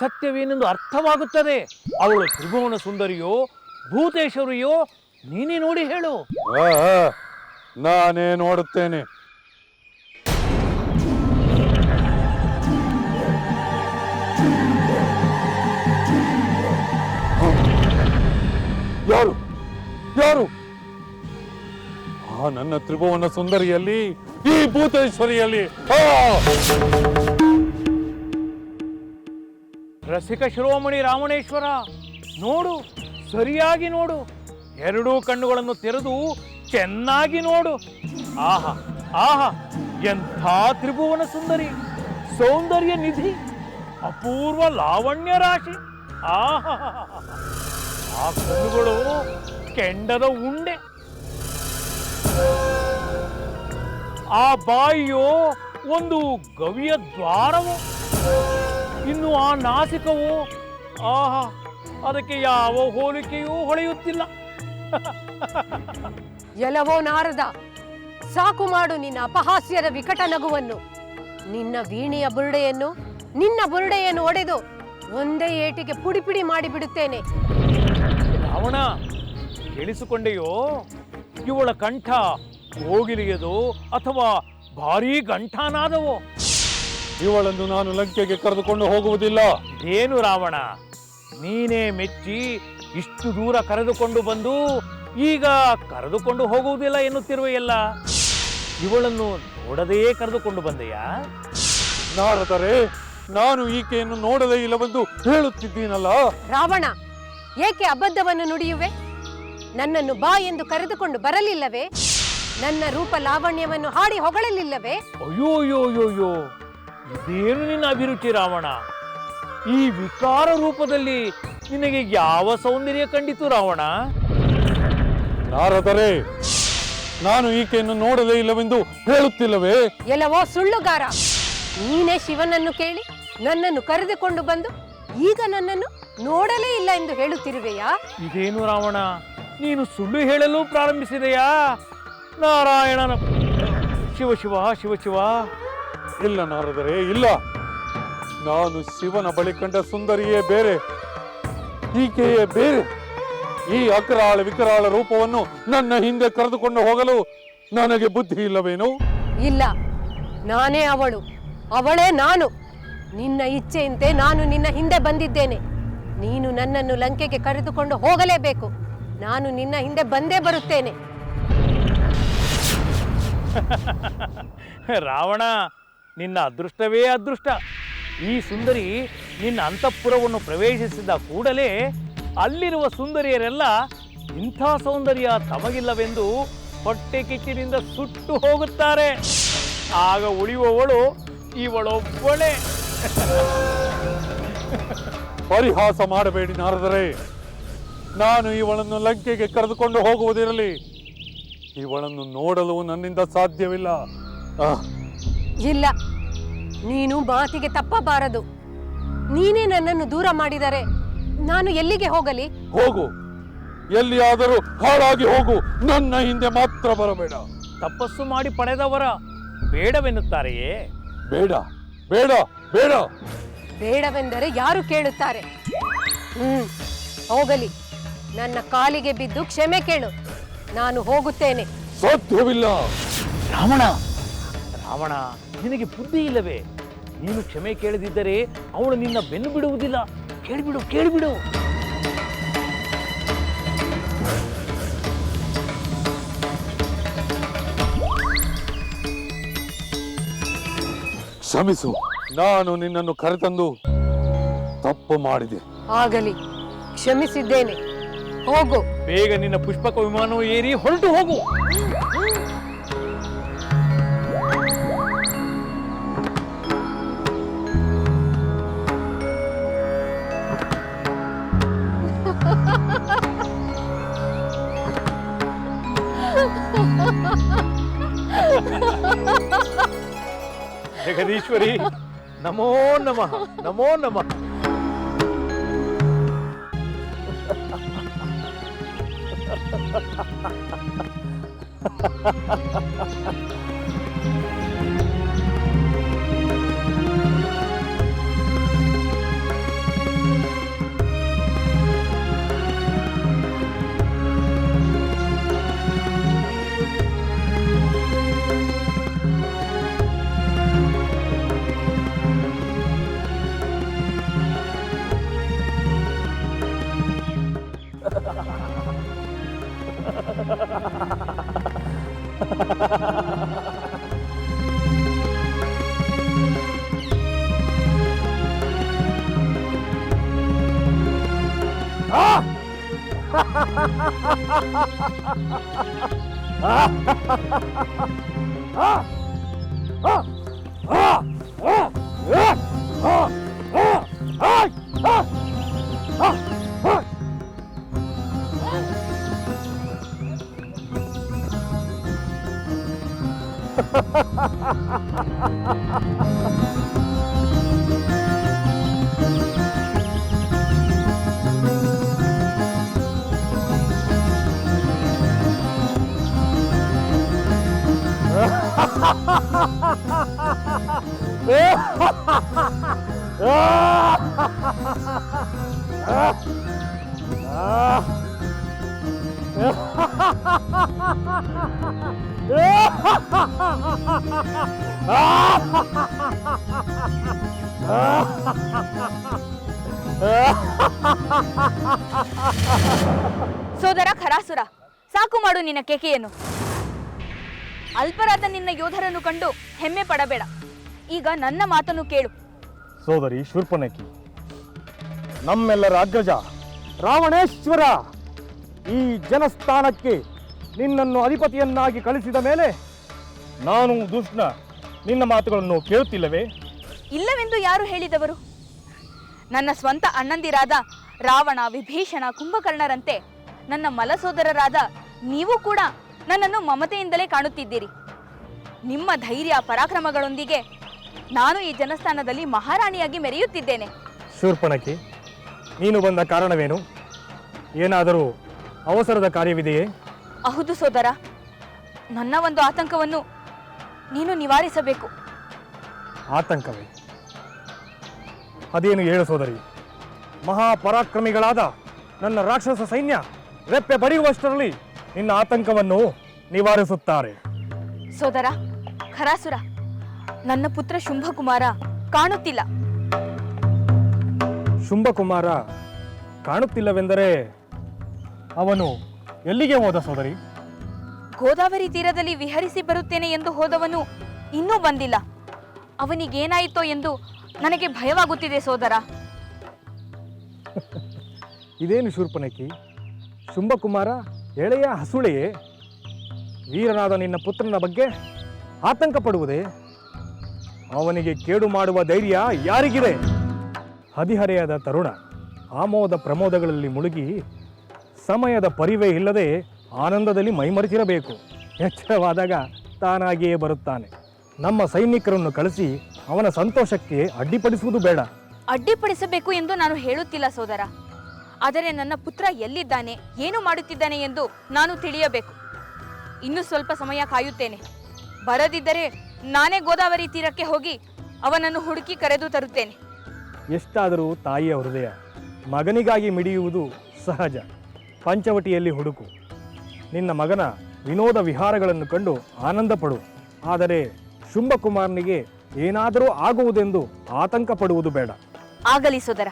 ಸತ್ಯವೇನೆಂದು ಅರ್ಥವಾಗುತ್ತದೆ. ಅವಳು ತ್ರಿಭುವನ ಸುಂದರಿಯೋ ಭೂತೇಶ್ವರಿಯೋ ನೀನೇ ನೋಡಿ ಹೇಳು. ನಾನೇ ನೋಡುತ್ತೇನೆ. ಯಾರು ಯಾರು? ನನ್ನ ತ್ರಿಭುವನ ಸುಂದರಿಯಲ್ಲಿ, ಈ ಭೂತೇಶ್ವರಿಯಲ್ಲಿ ರಸಿಕ ಶಿರೋಮಣಿ ರಾವಣೇಶ್ವರ, ನೋಡು, ಸರಿಯಾಗಿ ನೋಡು. ಎರಡೂ ಕಣ್ಣುಗಳನ್ನು ತೆರೆದು ಚೆನ್ನಾಗಿ ನೋಡು. ಆಹಾ ಆಹಾ, ಎಂಥ ತ್ರಿಭುವನ ಸುಂದರಿ, ಸೌಂದರ್ಯ ನಿಧಿ, ಅಪೂರ್ವ ಲಾವಣ್ಯ ರಾಶಿ. ಆಹಾ, ಆ ಕಣ್ಣುಗಳು ಕೆಂಡದ ಉಂಡೆ, ಆ ಬಾಯಿಯೋ ಒಂದು ಗವಿಯ ದ್ವಾರವು, ಇನ್ನು ಆ ನಾಸಿಕವು, ಆಹಾ, ಅದಕ್ಕೆ ಯಾವ ಹೋಲಿಕೆಯೂ ಹೊಳೆಯುತ್ತಿಲ್ಲ. ಎಲ್ಲವೋ ನಾರದ, ಸಾಕು ಮಾಡು ನಿನ್ನ ಅಪಹಾಸ್ಯದ ವಿಕಟ ನಗುವನ್ನು. ನಿನ್ನ ವೀಣೆಯ ಬುರುಡೆಯನ್ನು ಒಡೆದು ಒಂದೇ ಏಟಿಗೆ ಪುಡಿ ಮಾಡಿಬಿಡುತ್ತೇನೆ. ರಾವಣ, ಕೇಳಿಸಿಕೊಂಡೆಯೋ? ಇವಳ ಕಂಠ ಕೋಗಿಲಿಯದೋ ಅಥವಾ ಭಾರೀ ಘಂಟಾನಾದವೋ? ಇವಳನ್ನು ನಾನು ಲಂಕೆಗೆ ಕರೆದುಕೊಂಡು ಹೋಗುವುದಿಲ್ಲ. ಏನು ರಾವಣ, ನೀನೇ ಮೆಚ್ಚಿ ಇಷ್ಟು ದೂರ ಕರೆದುಕೊಂಡು ಬಂದು ಈಗ ಕರೆದುಕೊಂಡು ಹೋಗುವುದಿಲ್ಲ ಎನ್ನುತ್ತಿರುವೆಯಲ್ಲ, ಇವಳನ್ನು ನೋಡದೇ ಕರೆದುಕೊಂಡು ಬಂದೆಯಾ? ನಾರದರೆ, ನಾನು ಈಕೆಯನ್ನು ನೋಡದೇ ಇಲ್ಲವೆಂದು ಹೇಳುತ್ತಿದ್ದೀನಲ್ಲ. ರಾವಣ, ಏಕೆ ಅಬದ್ಧವನ್ನು ನುಡಿಯುವೆ? ನನ್ನನ್ನು ಬಾ ಎಂದು ಕರೆದುಕೊಂಡು ಬರಲಿಲ್ಲವೇ? ನನ್ನ ರೂಪ ಲಾವಣ್ಯವನ್ನು ಹಾಡಿ ಹೊಗಳಲಿಲ್ಲವೇ? ಅಯ್ಯೋ, ಇದೇನು ನಿನ್ನ ಅಭಿರುಚಿ ರಾವಣ? ಈ ವಿಕಾರ ರೂಪದಲ್ಲಿ ನಿನಗೆ ಯಾವ ಸೌಂದರ್ಯ ಕಂಡಿತು ರಾವಣ? ನಾರದರೆ, ನಾನು ಈಕೆಯನ್ನು ನೋಡದೇ ಇಲ್ಲವೆಂದು ಹೇಳುತ್ತಿಲ್ಲವೇ? ಎಲ್ಲವೋ ಸುಳ್ಳುಗಾರ. ನೀನೇ ಶಿವನನ್ನು ಕೇಳಿ ನನ್ನನ್ನು ಕರೆದುಕೊಂಡು ಬಂದು ಈಗ ನನ್ನನ್ನು ನೋಡಲೇ ಇಲ್ಲ ಎಂದು ಹೇಳುತ್ತಿರುವೆಯಾ? ಇದೇನು ರಾವಣ, ನೀನು ಸುಳ್ಳು ಹೇಳಲು ಪ್ರಾರಂಭಿಸಿದೆಯಾ? ನಾರಾಯಣನ ಶಿವ. ಇಲ್ಲ ನಾರದರೆ, ಇಲ್ಲ. ನಾನು ಶಿವನ ಬಳಿ ಕಂಡ ಸುಂದರಿಯೇ ಬೇರೆ, ಈಕೆಯೇ ಬೇರೆ. ಈ ಅಕರಾಳ ವಿಕರಾಳ ರೂಪವನ್ನು ನನ್ನ ಹಿಂದೆ ಕರೆದುಕೊಂಡು ಹೋಗಲು ನನಗೆ ಬುದ್ಧಿ ಇಲ್ಲವೇನು? ಇಲ್ಲ, ನಾನೇ ಅವಳೇ ನಾನು. ನಿನ್ನ ಇಚ್ಛೆಯಂತೆ ನಾನು ನಿನ್ನ ಹಿಂದೆ ಬಂದಿದ್ದೇನೆ. ನೀನು ನನ್ನನ್ನು ಲಂಕೆಗೆ ಕರೆದುಕೊಂಡು ಹೋಗಲೇಬೇಕು. ನಾನು ನಿನ್ನ ಹಿಂದೆ ಬಂದೇ ಬರುತ್ತೇನೆ. ರಾವಣ, ನಿನ್ನ ಅದೃಷ್ಟವೇ ಅದೃಷ್ಟ. ಈ ಸುಂದರಿ ನಿನ್ನ ಅಂತಃಪುರವನ್ನು ಪ್ರವೇಶಿಸಿದ ಕೂಡಲೇ ಅಲ್ಲಿರುವ ಸುಂದರಿಯರೆಲ್ಲ ಇಂಥ ಸೌಂದರ್ಯ ತಮಗಿಲ್ಲವೆಂದು ಹೊಟ್ಟೆ ಕಿಚ್ಚಿನಿಂದ ಸುಟ್ಟು ಹೋಗುತ್ತಾರೆ. ಆಗ ಉಳಿಯುವವಳು ಇವಳೊಬ್ಬಳೇ. ಪರಿಹಾಸ ಮಾಡಬೇಡಿ ನಾರದರೆ. ನಾನು ಇವಳನ್ನು ಲಂಕೆಗೆ ಕರೆದುಕೊಂಡು ಹೋಗುವುದಿರಲಿ, ಇವಳನ್ನು ನೋಡಲು ನನ್ನಿಂದ ಸಾಧ್ಯವಿಲ್ಲ. ಇಲ್ಲ, ನೀನು ಮಾತಿಗೆ ತಪ್ಪಬಾರದು. ನೀನೇ ನನ್ನನ್ನು ದೂರ ಮಾಡಿದರೆ ನಾನು ಎಲ್ಲಿಗೆ ಹೋಗಲಿ? ಹೋಗು, ಎಲ್ಲಿಯಾದರೂ ಹಾಳಾಗಿ ಹೋಗು, ನನ್ನ ಹಿಂದೆ ಮಾತ್ರ ಬರಬೇಡ. ತಪಸ್ಸು ಮಾಡಿ ಪಡೆದವರ ಬೇಡವೆನ್ನುತ್ತಾರೆಯೇ? ಬೇಡ ಬೇಡ ಬೇಡ. ಬೇಡವೆಂದರೆ ಯಾರು ಕೇಳುತ್ತಾರೆ? ಹೋಗಲಿ, ನನ್ನ ಕಾಲಿಗೆ ಬಿದ್ದು ಕ್ಷಮೆ ಕೇಳು. ನಾನು ಹೋಗುತ್ತೇನೆ. ಸಾಧ್ಯವಿಲ್ಲ. ರಾವಣ, ನಿನಗೆ ಬುದ್ಧಿ ಇಲ್ಲವೇ? ನೀನು ಕ್ಷಮೆ ಕೇಳದಿದ್ದರೆ ಅವಳು ನಿನ್ನ ಬೆನ್ನು ಬಿಡುವುದಿಲ್ಲ. ಕೇಳಿಬಿಡು. ಕ್ಷಮಿಸು, ನಾನು ನಿನ್ನನ್ನು ಕರೆತಂದು ತಪ್ಪು ಮಾಡಿದೆ. ಆಗಲಿ, ಕ್ಷಮಿಸಿದ್ದೇನೆ. ಹೋಗು. ಬೇಗ ನಿನ್ನ ಪುಷ್ಪಕ ವಿಮಾನವು ಏರಿ ಹೊರಟು ಹೋಗು. ಜಗದೀಶ್ವರಿ, ನಮೋ ನಮಃ. ಸೋದರ ಖರಾಸುರ, ಸಾಕು ಮಾಡು ನಿನ್ನ ಕೇಕೆಯನ್ನು. ಅಲ್ಪರಾದ ನಿನ್ನ ಯೋಧರನ್ನು ಕಂಡು ಹೆಮ್ಮೆ ಪಡಬೇಡ. ಈಗ ನನ್ನ ಮಾತನ್ನು ಕೇಳು. ಸೋದರಿ ಶೂರ್ಪನಖಿ, ನಮ್ಮೆಲ್ಲರ ಅಗ್ರಜ ರಾವಣೇಶ್ವರ ಈ ಜನಸ್ಥಾನಕ್ಕೆ ನಿನ್ನನ್ನು ಅಧಿಪತಿಯನ್ನಾಗಿ ಕಳಿಸಿದ ಮೇಲೆ ನಾನು ದುಷ್ಟ ನಿನ್ನ ಮಾತುಗಳನ್ನು ಕೇಳುತ್ತಿಲ್ಲವೇ? ಇಲ್ಲವೆಂದು ಯಾರು ಹೇಳಿದವರು? ನನ್ನ ಸ್ವಂತ ಅಣ್ಣಂದಿರಾದ ರಾವಣ, ವಿಭೀಷಣ, ಕುಂಭಕರ್ಣರಂತೆ ನನ್ನ ಮಲಸೋದರರಾದ ನೀವು ಕೂಡ ನನ್ನನ್ನು ಮಮತೆಯಿಂದಲೇ ಕಾಣುತ್ತಿದ್ದೀರಿ. ನಿಮ್ಮ ಧೈರ್ಯ ಪರಾಕ್ರಮಗಳೊಂದಿಗೆ ನಾನು ಈ ಜನಸ್ಥಾನದಲ್ಲಿ ಮಹಾರಾಣಿಯಾಗಿ ಮೆರೆಯುತ್ತಿದ್ದೇನೆ. ಶೂರ್ಪನಖಿ, ನೀನು ಬಂದ ಕಾರಣವೇನು? ಏನಾದರೂ ಅವಸರದ ಕಾರ್ಯವಿದೆಯೇ? ಹೌದು ಸೋದರ, ನನ್ನ ಒಂದು ಆತಂಕವನ್ನು ನೀನು ನಿವಾರಿಸಬೇಕು. ಆತಂಕವೇ? ಅದೇನು ಹೇಳು ಸೋದರಿ. ಮಹಾಪರಾಕ್ರಮಿಗಳಾದ ನನ್ನ ರಾಕ್ಷಸ ಸೈನ್ಯ ರೆಪ್ಪೆ ಬಡಿಯುವಷ್ಟರಲ್ಲಿ ನಿನ್ನ ಆತಂಕವನ್ನು ನಿವಾರಿಸುತ್ತಾರೆ. ಸೋದರ ಖರಾಸುರ, ನನ್ನ ಪುತ್ರ ಶುಂಭಕುಮಾರ ಕಾಣುತ್ತಿಲ್ಲ. ಶುಂಭಕುಮಾರ ಕಾಣುತ್ತಿಲ್ಲವೆಂದರೆ ಅವನು ಎಲ್ಲಿಗೆ ಹೋದ ಸೋದರಿ? ಗೋದಾವರಿ ತೀರದಲ್ಲಿ ವಿಹರಿಸಿ ಬರುತ್ತೇನೆ ಎಂದು ಹೋದವನು ಇನ್ನೂ ಬಂದಿಲ್ಲ. ಅವನಿಗೇನಾಯಿತೋ ಎಂದು ನನಗೆ ಭಯವಾಗುತ್ತಿದೆ ಸೋದರ. ಇದೇನು ಶೂರ್ಪನಖಿ, ಶುಂಭಕುಮಾರ ಎಳೆಯ ಹಸುಳೆಯೇ? ವೀರನಾದ ನಿನ್ನ ಪುತ್ರನ ಬಗ್ಗೆ ಆತಂಕ ಪಡುವುದೇ? ಅವನಿಗೆ ಕೇಡು ಮಾಡುವ ಧೈರ್ಯ ಯಾರಿಗಿದೆ? ಹದಿಹರೆಯದ ತರುಣ ಆಮೋದ ಪ್ರಮೋದಗಳಲ್ಲಿ ಮುಳುಗಿ ಸಮಯದ ಪರಿವೇ ಇಲ್ಲದೆ ಆನಂದದಲ್ಲಿ ಮೈಮರೆತಿರಬೇಕು. ಎಚ್ಚರವಾದಾಗ ತಾನಾಗಿಯೇ ಬರುತ್ತಾನೆ. ನಮ್ಮ ಸೈನಿಕರನ್ನು ಕಳಿಸಿ ಅವನ ಸಂತೋಷಕ್ಕೆ ಅಡ್ಡಿಪಡಿಸುವುದು ಬೇಡ. ಅಡ್ಡಿಪಡಿಸಬೇಕು ಎಂದು ನಾನು ಹೇಳುತ್ತಿಲ್ಲ ಸೋದರ. ಆದರೆ ನನ್ನ ಪುತ್ರ ಎಲ್ಲಿದ್ದಾನೆ, ಏನು ಮಾಡುತ್ತಿದ್ದಾನೆ ಎಂದು ನಾನು ತಿಳಿಯಬೇಕು. ಇನ್ನು ಸ್ವಲ್ಪ ಸಮಯ ಕಾಯುತ್ತೇನೆ. ಬರದಿದ್ದರೆ ನಾನೇ ಗೋದಾವರಿ ತೀರಕ್ಕೆ ಹೋಗಿ ಅವನನ್ನು ಹುಡುಕಿ ಕರೆದು ತರುತ್ತೇನೆ. ಎಷ್ಟಾದರೂ ತಾಯಿಯ ಹೃದಯ ಮಗನಿಗಾಗಿ ಮಿಡಿಯುವುದು ಸಹಜ. ಪಂಚವಟಿಯಲ್ಲಿ ಹುಡುಕು. ನಿನ್ನ ಮಗನ ವಿನೋದ ವಿಹಾರಗಳನ್ನು ಕಂಡು ಆನಂದ ಪಡು. ಆದರೆ ಶುಂಭಕುಮಾರನಿಗೆ ಏನಾದರೂ ಆಗುವುದೆಂದು ಆತಂಕ ಪಡುವುದು ಬೇಡ. ಆಗಲಿ ಸೋದರ,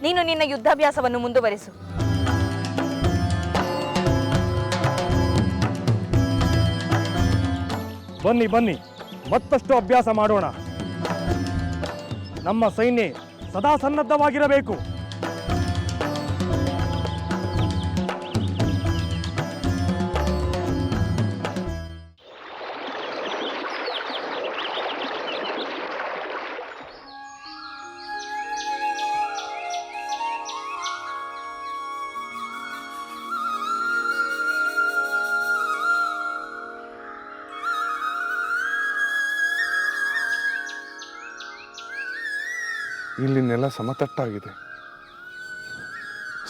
ನೀನು ನಿನ್ನ ಯುದ್ಧಾಭ್ಯಾಸವನ್ನು ಮುಂದುವರಿಸು. ಬನ್ನಿ ಬನ್ನಿ, ಮತ್ತಷ್ಟು ಅಭ್ಯಾಸ ಮಾಡೋಣ. ನಮ್ಮ ಸೈನ್ಯ ಸದಾ ಸನ್ನದ್ಧವಾಗಿರಬೇಕು. ಇಲ್ಲಿ ನೆಲ ಸಮತಟ್ಟಾಗಿದೆ.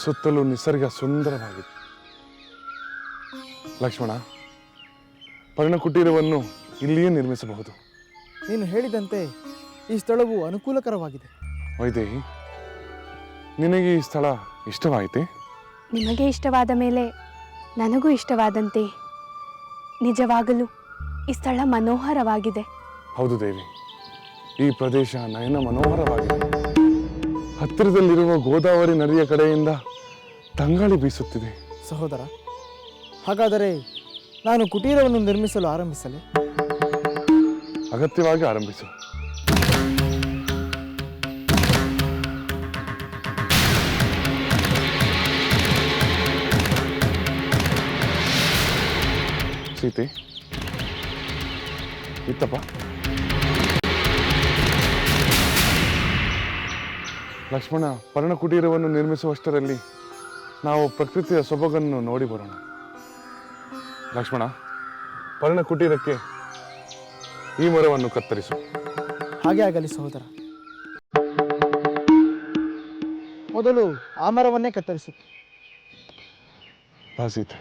ಸುತ್ತಲೂ ನಿಸರ್ಗ ಸುಂದರವಾಗಿದೆ. ಲಕ್ಷ್ಮಣ, ಪರ್ಣಕುಟೀರವನ್ನು ಇಲ್ಲಿಯೇ ನಿರ್ಮಿಸಬಹುದು. ನೀನು ಹೇಳಿದಂತೆ ಈ ಸ್ಥಳವು ಅನುಕೂಲಕರವಾಗಿದೆ. ವೈದೇಹಿ, ನಿನಗೆ ಈ ಸ್ಥಳ ಇಷ್ಟವಾಯಿತೆ? ನಿಮಗೆ ಇಷ್ಟವಾದ ಮೇಲೆ ನನಗೂ ಇಷ್ಟವಾದಂತೆ. ನಿಜವಾಗಲೂ ಈ ಸ್ಥಳ ಮನೋಹರವಾಗಿದೆ. ಹೌದು ದೇವಿ, ಈ ಪ್ರದೇಶ ನಯನ ಮನೋಹರವಾಗಿದೆ. ಹತ್ತಿರದಲ್ಲಿರುವ ಗೋದಾವರಿ ನದಿಯ ಕಡೆಯಿಂದ ತಂಗಾಳಿ ಬೀಸುತ್ತಿದೆ. ಸಹೋದರ, ಹಾಗಾದರೆ ನಾನು ಕುಟೀರವನ್ನು ನಿರ್ಮಿಸಲು ಆರಂಭಿಸಲೇ? ಅಗತ್ಯವಾಗಿ ಆರಂಭಿಸು. ಸೀತೆ, ಇತ್ತಪ್ಪ. ಲಕ್ಷ್ಮಣ, ಪರ್ಣಕುಟೀರವನ್ನು ನಿರ್ಮಿಸುವಷ್ಟರಲ್ಲಿ ನಾವು ಪ್ರಕೃತಿಯ ಸೊಬಗನ್ನು ನೋಡಿ ಬರೋಣ. ಲಕ್ಷ್ಮಣ, ಪರ್ಣಕುಟೀರಕ್ಕೆ ಈ ಮರವನ್ನು ಕತ್ತರಿಸು. ಹಾಗೆ ಆಗಲಿ ಸಹೋದರ. ಮೊದಲು ಆ ಮರವನ್ನೇ ಕತ್ತರಿಸು. ಬಾ ಸೀತೆ.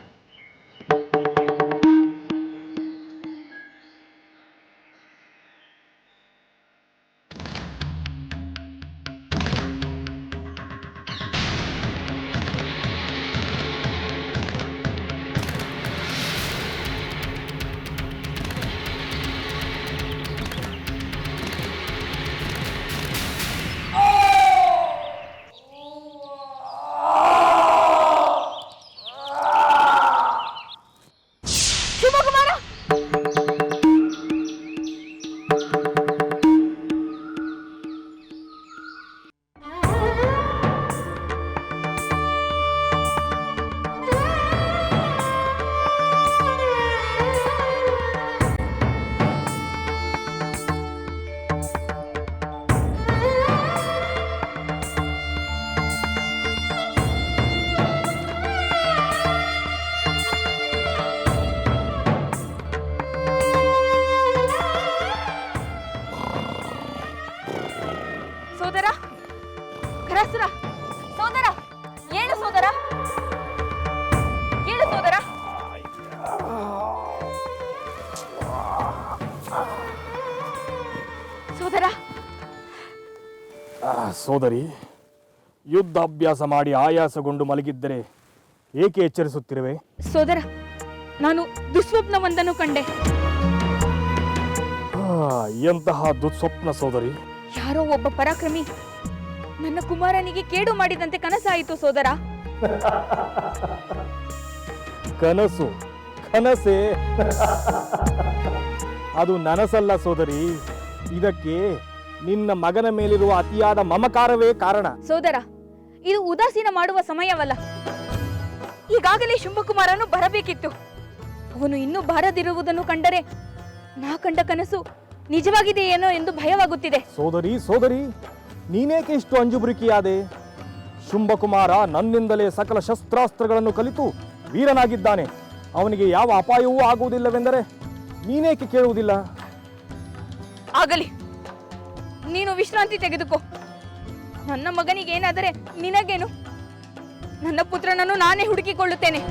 ಖರಾಸುರ, ಸೋದರ ಏಳು ಸೋದರ, ಏಳು ಸೋದರ. ಸೋದರ, ಸೋದರಿ, ಯುದ್ಧಾಭ್ಯಾಸ ಮಾಡಿ ಆಯಾಸಗೊಂಡು ಮಲಗಿದ್ದರೆ ಏಕೆ ಎಚ್ಚರಿಸುತ್ತಿರುವೆ? ಸೋದರ, ನಾನು ದುಸ್ವಪ್ನವೊಂದನ್ನು ಕಂಡೆ. ಎಂತಹ ದುಸ್ವಪ್ನ ಸೋದರಿ? ಯಾರೋ ಒಬ್ಬ ಪರಾಕ್ರಮಿ ನನ್ನ ಕುಮಾರನಿಗೆ ಕೇಡು ಮಾಡಿದಂತೆ ಕನಸಾಯಿತು ಸೋದರ. ಕನಸು? ಕನಸೇ? ಅದು ನನಸಲ್ಲ ಸೋದರಿ, ಇದಕ್ಕೆ ನಿನ್ನ ಮಗನ ಮೇಲಿರುವ ಅತಿಯಾದ ಮಮಕಾರವೇ ಕಾರಣ. ಸೋದರ, ಇದು ಉದಾಸೀನ ಮಾಡುವ ಸಮಯವಲ್ಲ. ಈಗಾಗಲೇ ಶುಂಭಕುಮಾರನು ಬರಬೇಕಿತ್ತು. ಅವನು ಇನ್ನೂ ಬಾರದಿರುವುದನ್ನು ಕಂಡರೆ ನಾ ಕಂಡ ಕನಸು ನಿಜವಾಗಿದೆಯೇನೋ ಎಂದು ಭಯವಾಗುತ್ತಿದೆ. ಸೋದರಿ, ಸೋದರಿ, ನೀನೇಕೆ ಇಷ್ಟು ಅಂಜುಬುರಿಕಿಯಾದೆ? ಶುಂಭಕುಮಾರ ನನ್ನಿಂದಲೇ ಸಕಲ ಶಸ್ತ್ರಾಸ್ತ್ರಗಳನ್ನು ಕಲಿತು ವೀರನಾಗಿದ್ದಾನೆ. ಅವನಿಗೆ ಯಾವ ಅಪಾಯವೂ ಆಗುವುದಿಲ್ಲವೆಂದರೆ ನೀನೇಕೆ ಕೇಳುವುದಿಲ್ಲ? ಆಗಲಿ, ನೀನು ವಿಶ್ರಾಂತಿ ತೆಗೆದುಕೋ. ನನ್ನ ಮಗನಿಗೆ ಏನಾದರೆ ನಿನಗೇನು? ನನ್ನ ಪುತ್ರನನ್ನು ನಾನೇ ಹುಡುಕಿಕೊಳ್ಳುತ್ತೇನೆ.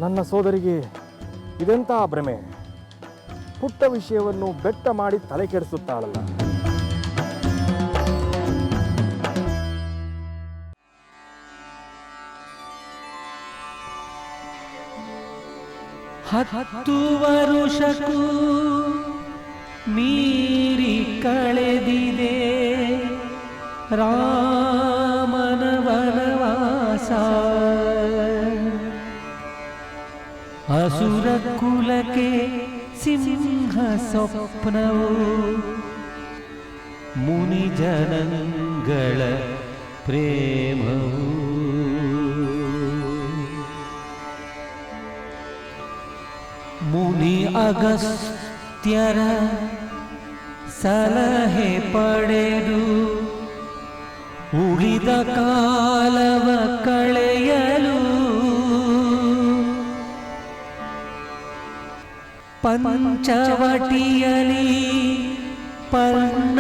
ನನ್ನ ಸೋದರಿಗೆ ಇದೆಂತಹ ಭ್ರಮೆ! ಪುಟ್ಟ ವಿಷಯವನ್ನು ಬೆಟ್ಟ ಮಾಡಿ ತಲೆ ಕೆಡಿಸುತ್ತಾಳಲ್ಲ. ಹತ್ತು ವರುಷಕ್ಕೂ ಮೀರಿ ಕಳೆದಿದೆ ರಾಮನ ವನವಾಸ. ಅಸುರ ಕುಲಕ್ಕೆ ಸಿಂಹ ಸ್ವಪ್ನವು ಮುನಿ ಜನಗಳ ಪ್ರೇಮವು. ಮುನಿ ಅಗಸ್ತ್ಯರ ಸಲಹೆ ಪಡೆದು ಉಳಿದ ಕಾಲವ ಕಳೆಯಲು ಪಂಚವಟಿಯಲಿ ಪರ್ಣಕುಟಿಯನು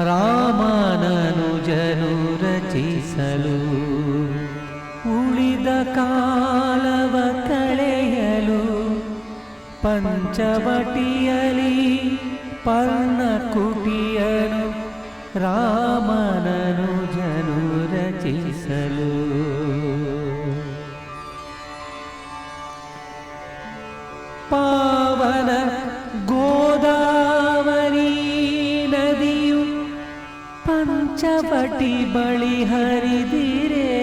ರಾಮನನುಜನು ರಚಿಸಲು. ಉಳಿದ ಕಾಲವ ಕಳೆಯಲು ಪಂಚವಟಿಯಲಿ ಪರ್ಣಕುಟಿಯನು ರಾಮನನುಜನು ರಚಿಸಲು. ಪಾವನ ಗೋದಾವರಿ ನದಿಯು ಪಂಚವಟಿ ಬಳಿ ಹರಿದಿರೆ.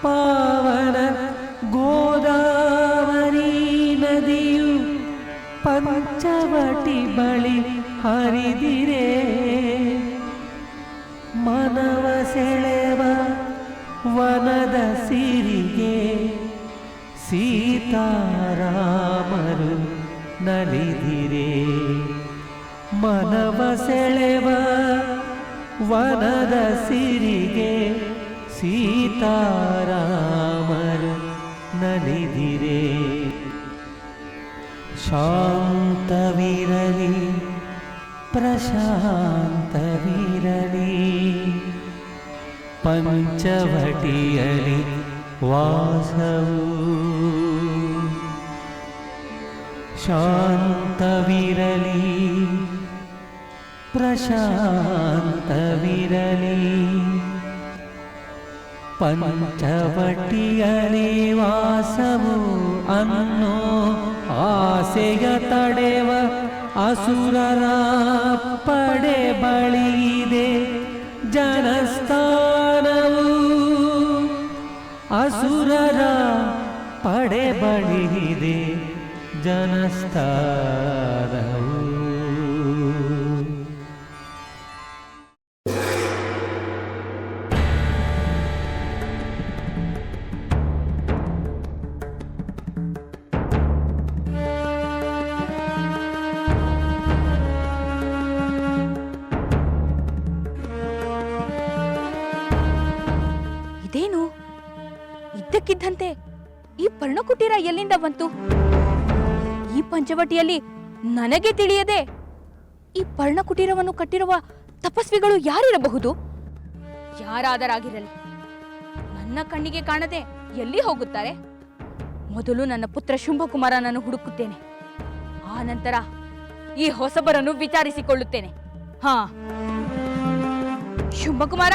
ಪಾವನ ಗೋದಾವರಿ ನದಿಯು ಪಂಚವಟಿ ಬಳಿ ಹರಿದಿರೆ. ಮನವ ಸೆಳೆವ ವನದ ಸಿರಿಗೆ ಸೀತಾರಾಮರು ನಲಿದಿರೆ. ಮನವ ಸೆಳೆವ ವನದ ಸಿರಿಗೆ ಸೀತಾರಾಮರು ನಲಿದಿರೆ. ಶಾಂತವಿರಲಿ ಪ್ರಶಾಂತವಿರಲಿ ಪಂಚವಟಿಯಲಿ ವಾಸವು. ಶಾಂತವಿರಲಿ ಪ್ರಶಾಂತವಿರಲಿ ಪಂಚವಟಿಯಲಿ ವಾಸವು. ಅನ್ನೋ ಆಸೆಯ ತಡೆವ ಅಸುರರ ಪಡೆ ಬಳಿದೆ ಜನಸ್ಥಾನವು. ಅಸುರರ ಪಡೆ ಬಳಿದೆ ಜನಸ್ಥಾನವು. ಇದೇನು? ಇದ್ದಕ್ಕಿದ್ದಂತೆ ಈ ಪರ್ಣಕುಟೀರ ಎಲ್ಲಿಂದ ಬಂತು? ಈ ಪಂಚವಟಿಯಲ್ಲಿ ನನಗೆ ತಿಳಿಯದೆ ಈ ಪರ್ಣಕುಟೀರವನ್ನು ಕಟ್ಟಿರುವ ತಪಸ್ವಿಗಳು ಯಾರಿರಬಹುದು? ಯಾರಾದರಾಗಿರಲಿ, ನನ್ನ ಕಣ್ಣಿಗೆ ಕಾಣದೆ ಎಲ್ಲಿ ಹೋಗುತ್ತಾರೆ? ಮೊದಲು ನನ್ನ ಪುತ್ರ ಶುಂಭಕುಮಾರನನ್ನು ಹುಡುಕುತ್ತೇನೆ. ಆ ನಂತರ ಈ ಹೊಸಬರನ್ನು ವಿಚಾರಿಸಿಕೊಳ್ಳುತ್ತೇನೆ. ಹಾ, ಶುಂಭಕುಮಾರ,